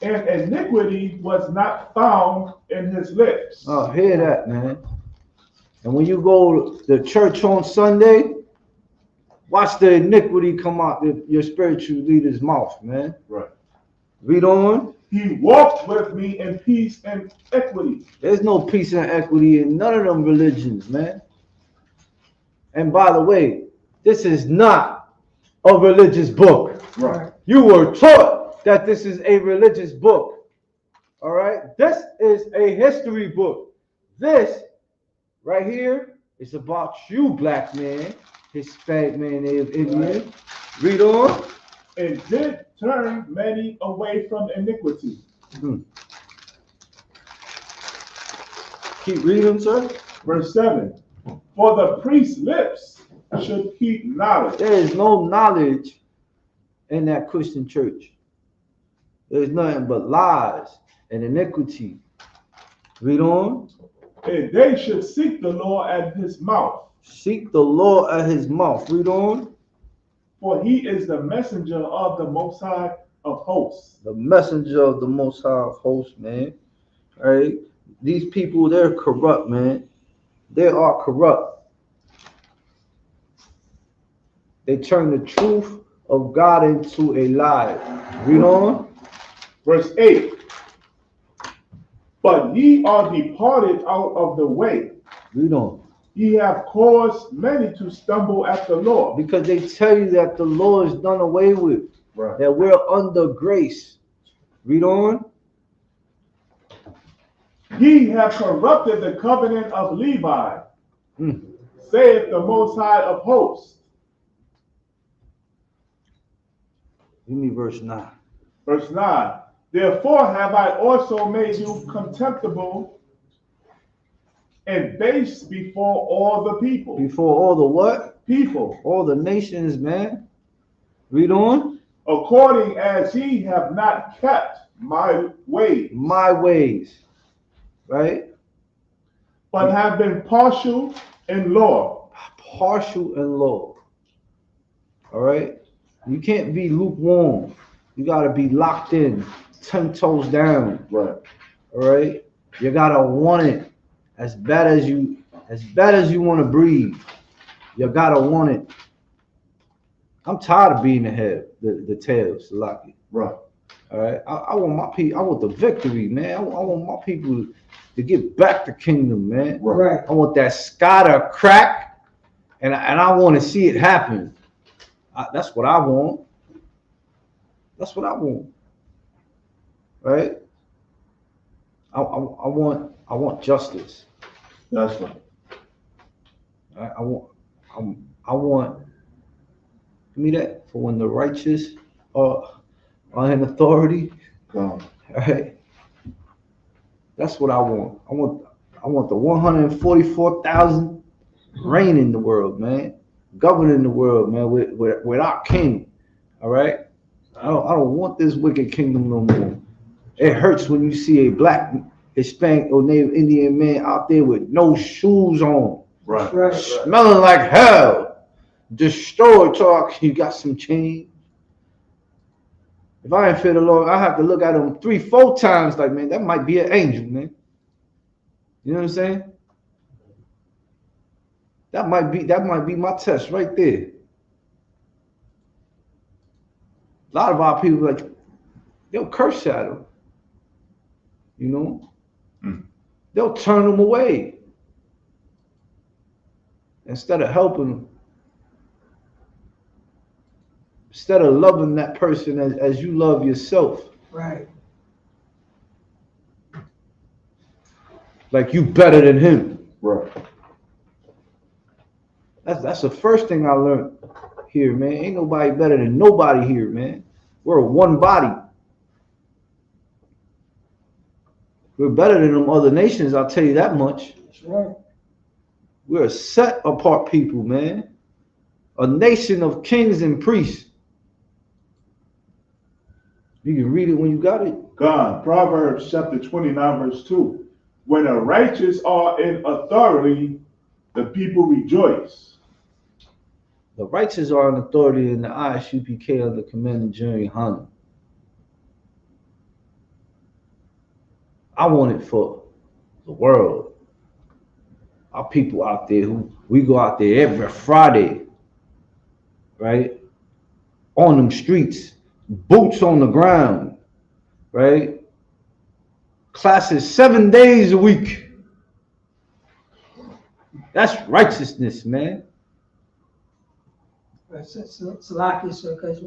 iniquity was not found in his lips. Oh, hear that, man. And when you go to church on Sunday, watch the iniquity come out your spiritual leader's mouth, man. Right. Read on. He walked with me in peace and equity. There's no peace and equity in none of them religions, man. And by the way, this is not a religious book. Right. You were taught that this is a religious book. All right. This is a history book. This right here is about you, black man, Hispanic man, Native Indian. Read on. And did turn many away from iniquity. Keep reading, sir. Verse 7. For the priest's lips should keep knowledge. There is no knowledge in that Christian church. There's nothing but lies and iniquity. Read on. And they should seek the Lord at his mouth. Seek the Lord at his mouth. Read on. For he is the messenger of the Most High of hosts. The messenger of the Most High of hosts, man. All right. These people, they're corrupt, man. They are corrupt. They turn the truth of God into a lie. Read on. Verse 8. But ye are departed out of the way. Read on. Ye have caused many to stumble at the Lord. Because they tell you that the law is done away with. Right. That we're under grace. Read on. Ye have corrupted the covenant of Levi, saith the Most High of hosts. Give me verse 9. Verse 9. Therefore have I also made you contemptible and base before all the people. Before all the what? People. All the nations, man. Read on. According as ye have not kept my ways. My ways. Right? But have been partial in law. Partial in law. All right? You can't be lukewarm. You got to be locked in, 10 toes down. Right. All right? You got to want it as bad as you want to breathe. You got to want it. I'm tired of being the head, the tail, Salaki. Right. All right? I want my people, I want the victory, man. I want my people to get back the kingdom, man. Right. I want that sky to crack, and I want to see it happen. That's what I want. That's what I want. Right? I want justice. That's right. I want Give me that. For when the righteous are in authority. Gone. All right. That's what I want. I want the 144,000 reign in the world, man. Governing the world, man, with our king. All right. I don't want this wicked kingdom no more. It hurts when you see a black, Hispanic, or Native Indian man out there with no shoes on. Right. Smelling like hell. Destroyed talk. You got some change. If I ain't fear the Lord, I have to look at him 3-4 times like, man, that might be an angel, man. You know what I'm saying? That might be my test right there. A lot of our people like, they'll curse at him. You know? They'll turn them away. Instead of helping them. Instead of loving that person as you love yourself. Right. Like you better than him. Right. That's the first thing I learned here, man. Ain't nobody better than nobody here, man. We're one body. We're better than them other nations, I'll tell you that much. That's right. We're a set apart people, man. A nation of kings and priests. You can read it when you got it. God, Proverbs chapter 29, verse 2. When the righteous are in authority, the people rejoice. The righteous are in authority in the Isupk under Commander General Yohana. I want it for the world. Our people out there who we go out there every Friday, right? On them streets, boots on the ground, right? Classes 7 days a week. That's righteousness, man. It's lucky, sir, because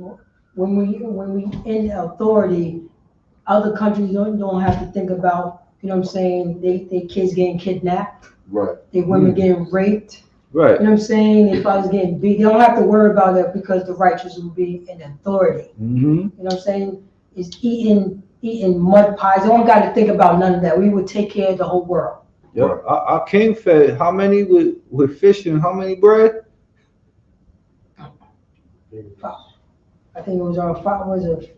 when we in authority, other countries don't have to think about, you know what I'm saying, they kids getting kidnapped, Right. they women getting raped, Right. you know what I'm saying, they fathers getting beat. They don't have to worry about that because the righteous will be in authority. Mm-hmm. You know what I'm saying? It's eating mud pies. They don't got to think about none of that. We would take care of the whole world. Yeah. Our king fed how many with fish and how many bread? I think it was on 5,000.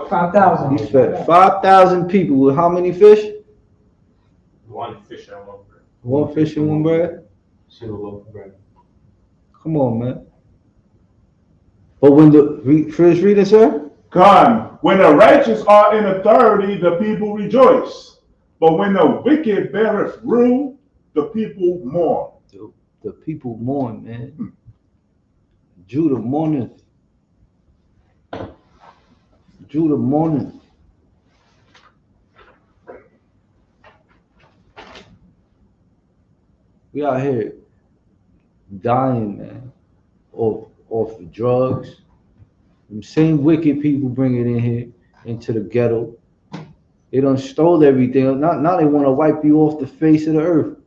5,000. He fed 5,000 people with how many fish? One fish and one bread. One fish and one bread? Single loaf of bread. Come on, man. But when finish reading, sir? God, when the righteous are in authority, the people rejoice. But when the wicked beareth rule, the people mourn. The people mourn, man. Judah mourneth. Judah mourneth. We out here dying, man, off the drugs. Them same wicked people bring it in here into the ghetto. They done stole everything. Now they want to wipe you off the face of the earth.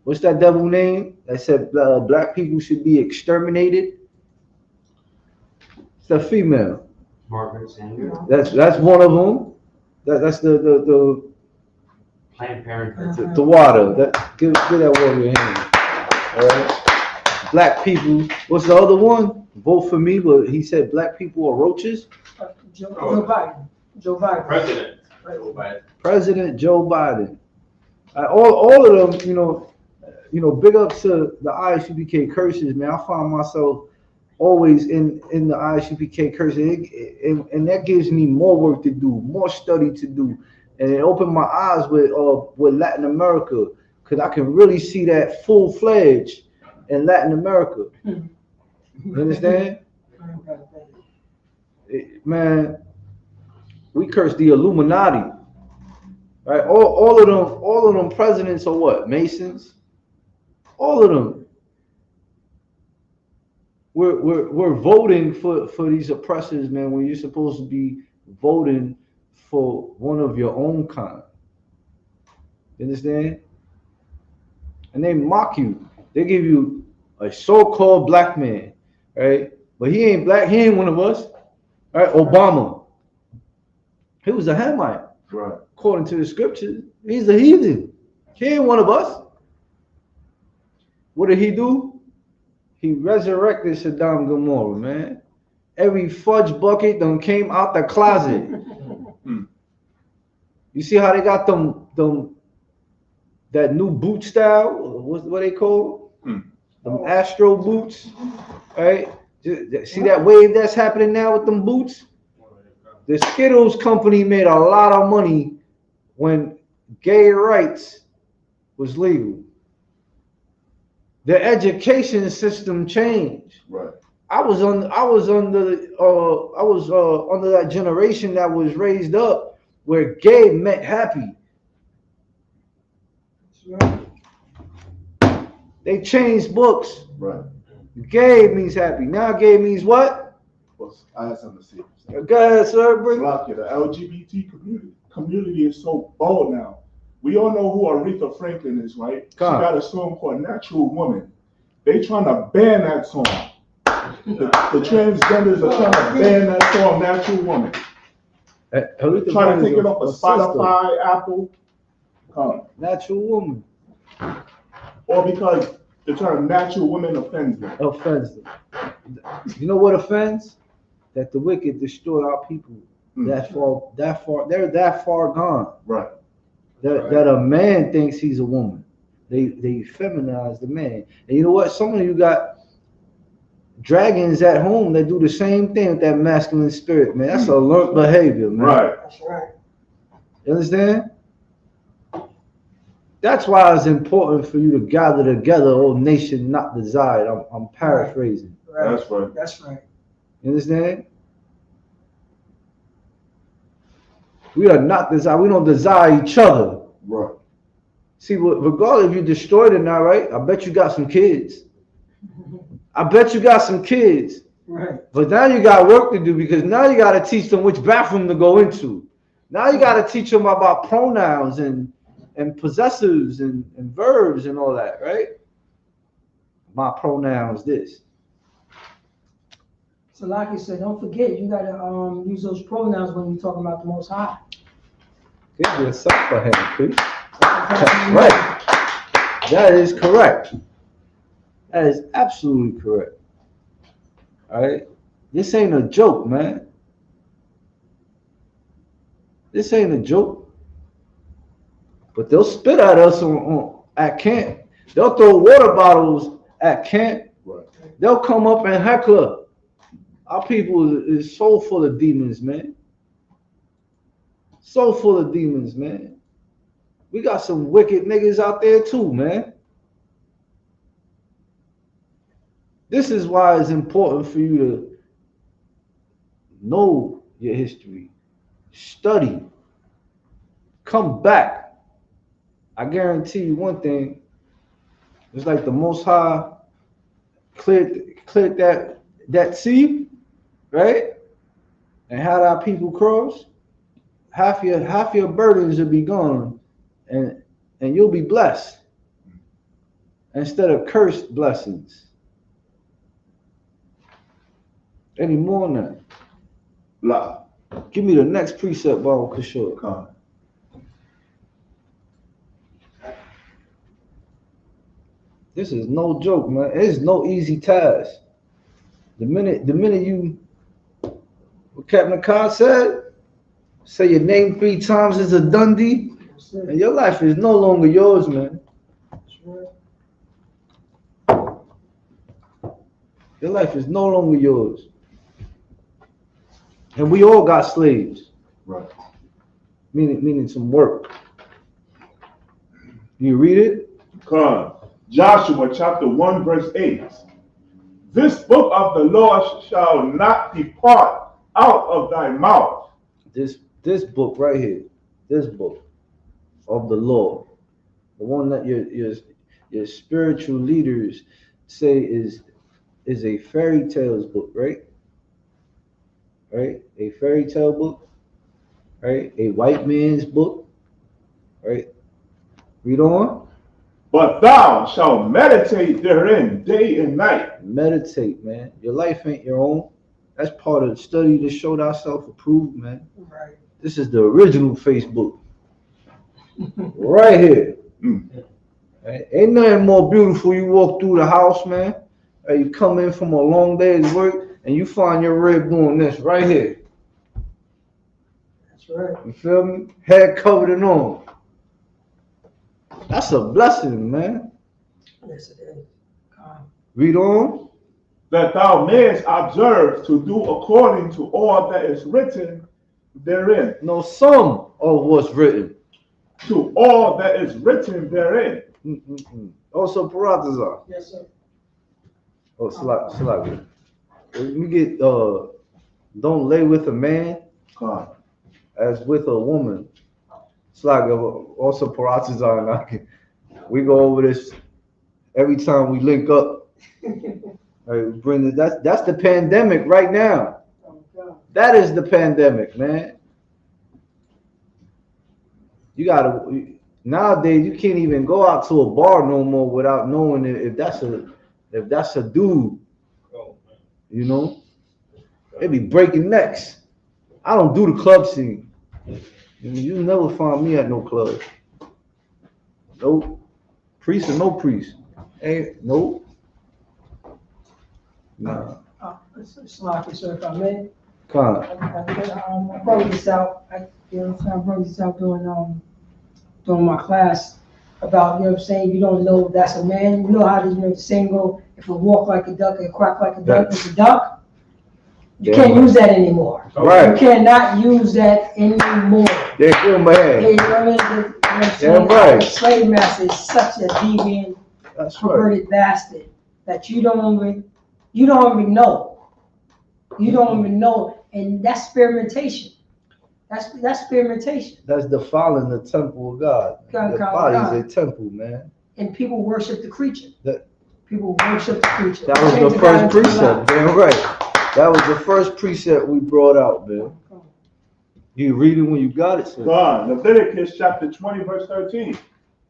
What's that devil name that said black people should be exterminated? It's the female. Margaret Sanger. That's one of them. That's the Planned Parenthood. the water. Give that water your hand. All right. Black people. What's the other one? Vote for me, but he said black people are roaches. Joe Biden. President Joe Biden. President Joe Biden. All of them, you know, big up to the Isupk curses, man. I find myself always in the Isupk curses, and that gives me more work to do, more study to do, and it opened my eyes with Latin America, because I can really see that full-fledged in Latin America. You understand? Man, we curse the Illuminati, right? All of them presidents are what? Masons. All of them. We're voting for these oppressors, man, when you're supposed to be voting for one of your own kind. You understand? And they mock you. They give you a so-called black man right? But he ain't black. He ain't one of us, right? Obama, he was a Hamite, Right. according to the scriptures. He's a heathen. He ain't one of us. What did he do? He resurrected Saddam and Gomorrah, man. Every fudge bucket done came out the closet. You see how they got them that new boot style? What they call? Them Astro boots, right? See that wave that's happening now with them boots? The Skittles company made a lot of money when gay rights was legal. The education system changed. Right. I was under that generation that was raised up where gay meant happy. They changed books. Right. Gay means happy. Now gay means what? Well, I had something to say. Go ahead, sir. Bring Slovakia, the LGBT community is so bold now. We all know who Aretha Franklin is, right? She got a song called Natural Woman. They trying to ban that song. The transgenders are trying to ban that song, Natural Woman. Trying to take it off of Spotify, Apple. Natural Woman. Or because the term natural woman offends them. Offends them. You know what offends? That the wicked destroy our people. That far, they're that far gone. Right. That a man thinks he's a woman. They feminize the man. And you know what? Some of you got dragons at home that do the same thing with that masculine spirit, man. That's a learned behavior, man. Right. That's right. You understand? That's why it's important for you to gather together, O nation not desired. I'm paraphrasing. Right. That's right. That's right. You understand? We are not desired. We don't desire each other. Right. See, regardless if you destroyed it now, right? I bet you got some kids. I bet you got some kids. Right. But now you got work to do because now you got to teach them which bathroom to go into. Now you got to teach them about pronouns and possessives and verbs and all that, right? My pronouns this. So like I said, don't forget, you gotta use those pronouns when you're talking about the Most High. Give yourself a hand, please. Right. That is correct. That is absolutely correct. All right? This ain't a joke, man. This ain't a joke. But they'll spit at us at camp. They'll throw water bottles at camp. Right. They'll come up and heckle. Our people is so full of demons, man. So full of demons, man. We got some wicked niggas out there too, man. This is why it's important for you to know your history, study, come back. I guarantee you one thing. It's like the Most High cleared that sea, right? And had our people cross. Half your burdens will be gone, and you'll be blessed instead of cursed blessings. Any more than that? La. Give me the next precept, Bible Kishore. Come. This is no joke, man. It's no easy task. The minute you, what Captain Carr said, say your name 3 times is a Dundee, and your life is no longer yours, man. Your life is no longer yours. And we all got slaves. Right. Meaning some work. You read it? Come. Joshua chapter 1 verse 8. This book of the law shall not depart out of thy mouth. This book right here, this book of the law, the one that your spiritual leaders say is a fairy tales book, right? Right? A fairy tale book, right? A white man's book, right? Read on. But thou shalt meditate therein day and night. Meditate, man. Your life ain't your own. That's part of the study to show thyself approved, man. Right. This is the original Facebook. Right here. Right? Ain't nothing more beautiful. You walk through the house, man. Right? You come in from a long day's work and you find your rib doing this right here. That's right. You feel me? Head covered and all. That's a blessing, man. Yes, it is. Read on. That thou mayest observe to do according to all that is written therein. No, some of what's written. To all that is written therein. Also, Paratazar. Yes, sir. Oh, Slack. We get don't lay with a man as with a woman. Slack. Also, Paratazar and I. We go over this every time we link up. Right, bring that's the pandemic right now. That is the pandemic, man. You gotta nowadays you can't even go out to a bar no more without knowing if that's a dude. You know, they be breaking necks. I don't do the club scene. You never find me at no club. Nope. Priest or no priest. Ain't nope. Nah. Sloppy, sir, if I may. Come on. I brought this out. I brought this out during my class about, you know what I'm saying, you don't know if that's a man. You know how the saying go, if it walk like a duck and quack like a duck, it's a duck. You can't use that anymore. Right. You cannot use that anymore. They're good, man. Hey, you know what I mean? You know what I'm saying? Damn right. The slave master is such a deviant, perverted bastard that you don't even know. You don't even know. And that's experimentation. That's experimentation. That's defiling the temple of God. The body's a temple, man. And people worship the creature. That was the first precept, man. Right. That was the first precept we brought out, man. You read it when you got it, sir. God, Leviticus chapter 20, verse 13.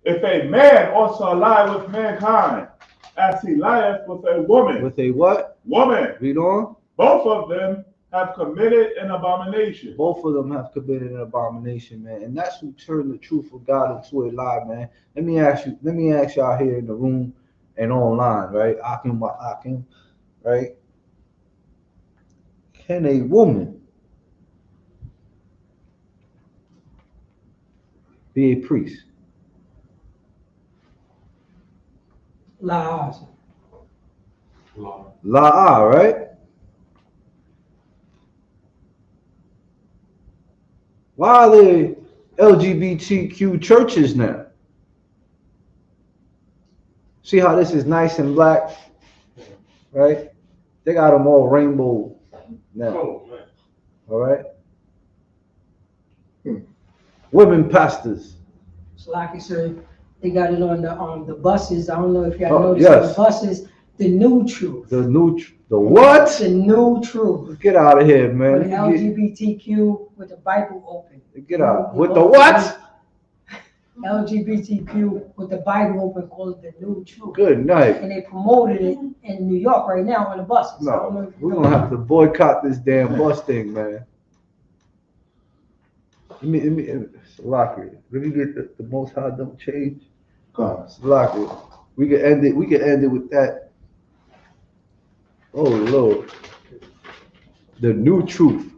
If a man also lie with mankind, as he lieth with a woman. With a what? Woman. Read on. Both of them have committed an abomination. Both of them have committed an abomination, man. And that's who turned the truth of God into a lie, man. Let me ask y'all here in the room and online, right? Akim, right? Can a woman be a priest? Lies. La, right? Why are there LGBTQ churches now? See how this is nice and black, right? They got them all rainbow now. All right? Women pastors. So like you said, they got it on the buses. I don't know if y'all noticed yes. the buses. The new truth. The what? The new truth. Get out of here, man. With the LGBTQ with the Bible open. Get out. With the what? LGBTQ with the Bible open, call it the new truth. Good night. And they promoted it in New York right now on the buses. No, we're gonna have to boycott this damn bus thing, man. Let me lock it. Let me get the Most High don't change. Lock it. We can end it. We can end it with that. Oh Lord, the new truth.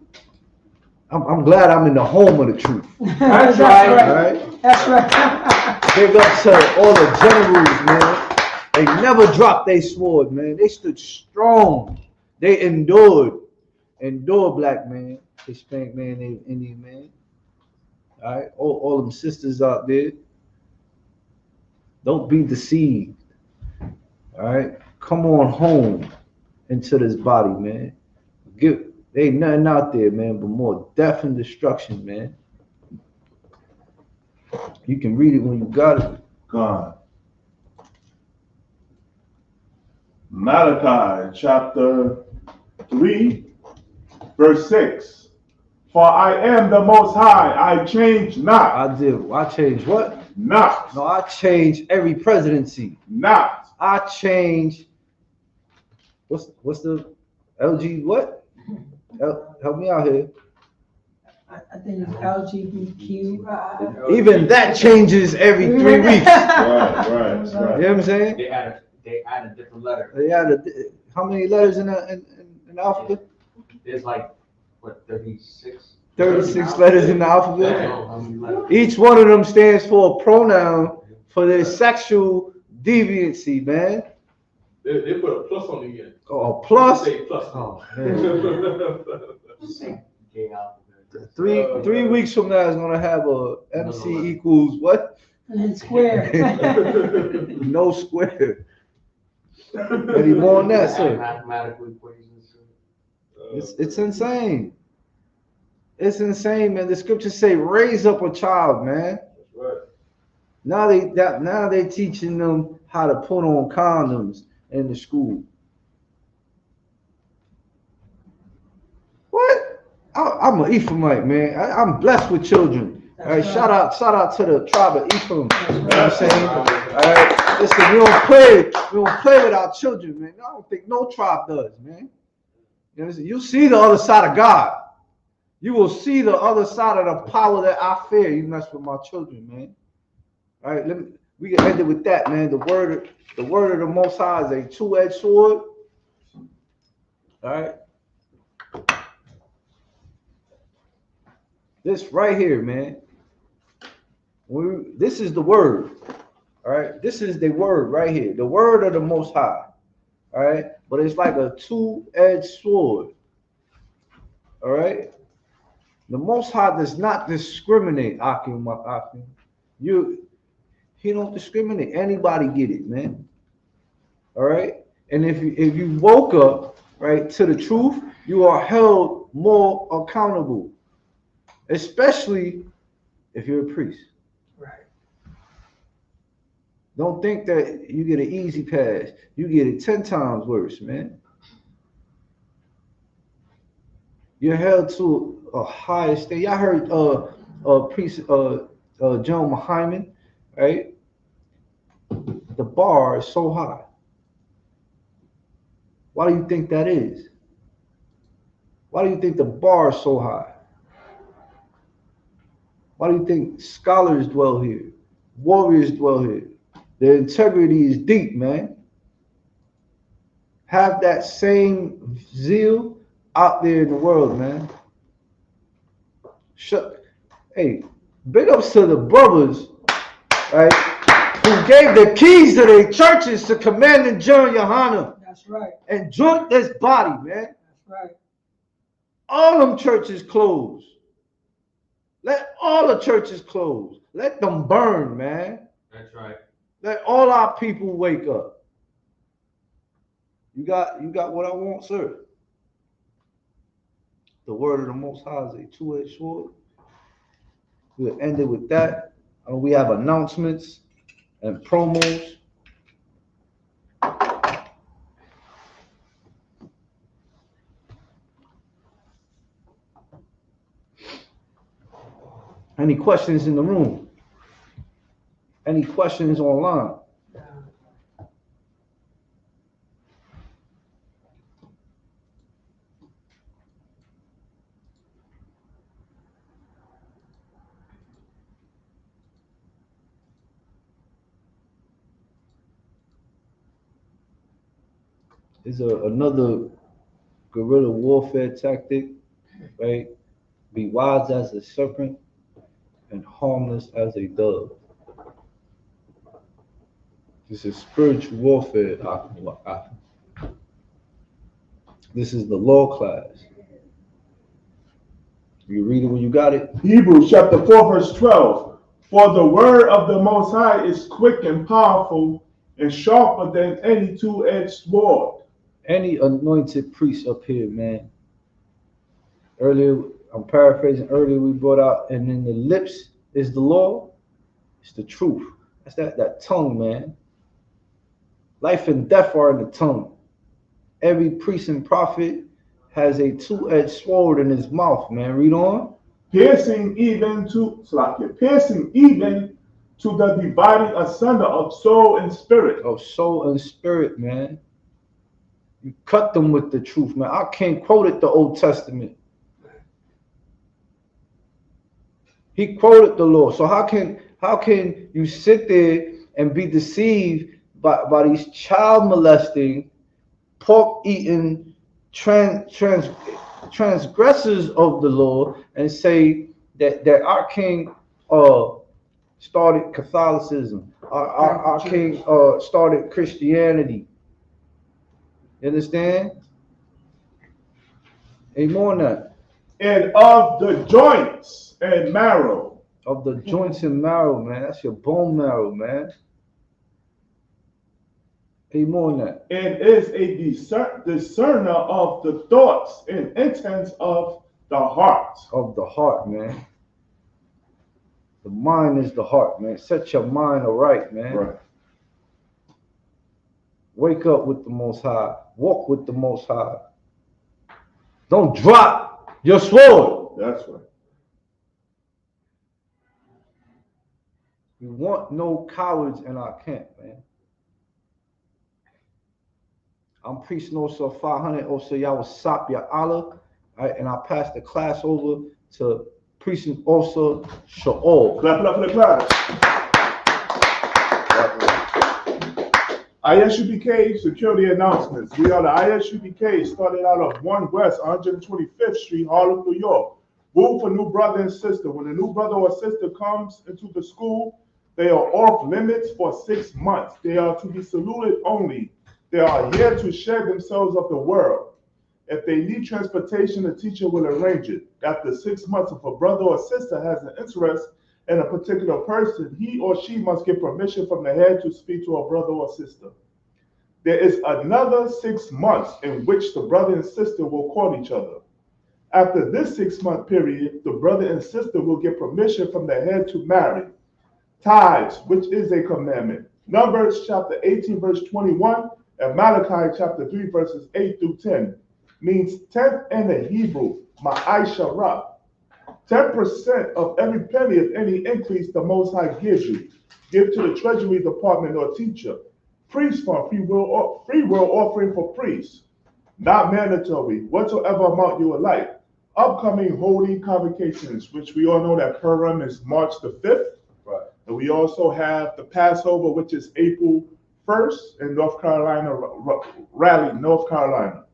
I'm glad I'm in the home of the truth. That's right. That's right. Big up to all the generals, man. They never dropped their sword, man. They stood strong. They endured black man, Hispanic man, Indian man. All right, all them sisters out there. Don't be deceived. All right, come on home into this body, man. Ain't nothing out there, man, but more death and destruction, man. You can read it when you got it. God. Malachi chapter 3, verse 6. For I am the Most High, I change not. I changed what? Not. No, I change every presidency. Not. I change. What's the LG? What? Help me out here. I think it's LGBTQ. Even that changes every 3 weeks. Right. You know what I'm saying? They add a different letter. They add how many letters in the alphabet? There's like, what, 36? 36 letters in the alphabet. How many letters? Each one of them stands for a pronoun for their sexual deviancy, man. They put a plus on the end. Oh, a plus. Say plus. Oh, man. Gay alphabet. 3 weeks from now is gonna have a MC equals what? And square. No square. Any more than that, sir? Mathematical equations. It's insane. It's insane, man. The scriptures say, raise up a child, man. That's right. Now they teaching them how to put on condoms in the school. What? I'm an Ephraimite, man. I'm blessed with children. All right, shout out to the tribe of Ephraim. You know what I'm saying? All right, listen, we don't play with our children, man. I don't think no tribe does, man. You know, you see the other side of God. You will see the other side of the power that I fear. You mess with my children, man. All right, we can end it with that, man. The word of the Most High is a two-edged sword. All right. This right here, man. This is the word. All right. This is the word right here. The word of the Most High. All right. But it's like a two-edged sword. All right. The Most High does not discriminate, Akim. He don't discriminate. Anybody get it, man. All right. And if you woke up, right, to the truth, you are held more accountable. Especially if you're a priest. Right. Don't think that you get an easy pass. You get it 10 times worse, man. You're held to a higher state. Y'all heard priest John Muhammad, right? The bar is so high. Why do you think that is? Why do you think the bar is so high? Why do you think scholars dwell here? Warriors dwell here. Their integrity is deep, man. Have that same zeal out there in the world, man. Hey, big ups to the brothers, right, who gave the keys to their churches to Commanding General Yohana. That's right. And joint this body, man. That's right. All them churches closed. Let all the churches close. Let them burn, man. That's right. Let all our people wake up. You got what I want, sir. The word of the Most High is a two-edged sword. We'll end it with that. We have announcements and promos. Any questions in the room? Any questions online? Is another guerrilla warfare tactic, right? Be wise as a serpent and harmless as a dove. This is spiritual warfare. This is the law class. You read it when you got it. Hebrews chapter 4, verse 12. For the word of the Most High is quick and powerful and sharper than any two-edged sword. Any anointed priest up here, man. Earlier, I'm paraphrasing, earlier we brought out, and in the lips is the law, it's the truth. That's that tongue, man. Life and death are in the tongue. Every priest and prophet has a two-edged sword in his mouth, man. Read on. Piercing even to the dividing asunder of soul and spirit. Of soul and spirit, man. You cut them with the truth, man. I can't quote it the Old Testament. He quoted the law. So how can you sit there and be deceived by these child molesting, pork eating transgressors of the law and say that our king started Catholicism, our king started Christianity. You understand? Ain't more than that. And of the joints and marrow. Of the joints and marrow, man. That's your bone marrow, man. Ain't more than that. And is a discerner of the thoughts and intents of the heart. Of the heart, man. The mind is the heart, man. Set your mind aright, man. Right. Wake up with the Most High. Walk with the Most High. Don't drop your sword. That's right. We want no cowards in our camp, man. I'm priest Nosa 500 Osa Yawasap Ya Allah, right? And I pass the class over to priest Osa Sha'ol. Clap, clap, clap, clap. ISUPK security announcements. We are the ISUPK, started out of 1 West 125th Street, Harlem, New York. Move for new brother and sister. When a new brother or sister comes into the school, they are off limits for 6 months. They are to be saluted only. They are here to share themselves of the world. If they need transportation, the teacher will arrange it. After 6 months, if a brother or sister has an interest in a particular person, he or she must get permission from the head to speak to a brother or sister. There is another 6 months in which the brother and sister will court each other. After this 6-month period, the brother and sister will get permission from the head to marry. Tithes, which is a commandment. Numbers chapter 18, verse 21, and Malachi chapter 3, verses 8 through 10, means 10th in the Hebrew, ma'aisha ra. 10% of every penny of any increase the Most High gives you. Give to the Treasury Department or teacher. Priest fund, free will offering for priests. Not mandatory, whatsoever amount you would like. Upcoming holy convocations, which we all know that Purim is March the 5th. Right. And we also have the Passover, which is April 1st in North Carolina, Raleigh, North Carolina.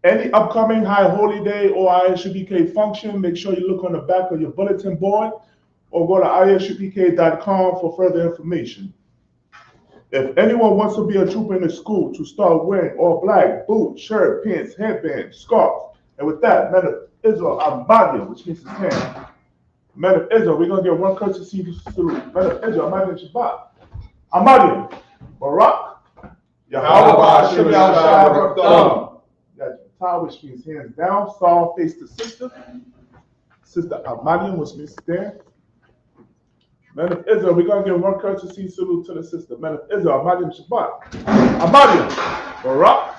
Any upcoming high holy day or ISUPK function, make sure you look on the back of your bulletin board or go to isupk.com for further information. If anyone wants to be a trooper in the school, to start wearing all black, boot, shirt, pants, headband, scarf. And with that, men of Israel, Amadia, which means his hand. Men of Israel, we're going to get one courtesy salute. Men of Israel, Amadia Shabbat. Amadia, Barak, Yahweh, Hashem, Yahweh, which means hands down, saw face to sister. Sister Amadia, which means stand. Men of Israel, we're going to give one courtesy salute to the sister. Men of Israel, Amadia Shabbat. Amadia, Barak,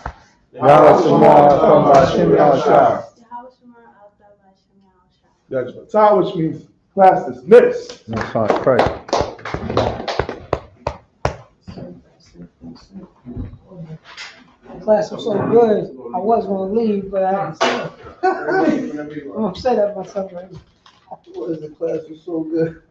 which means class dismissed. That's right, right. The class was so good, I was going to leave, but I had to stay. I'm upset at myself right now. What is the class was so good?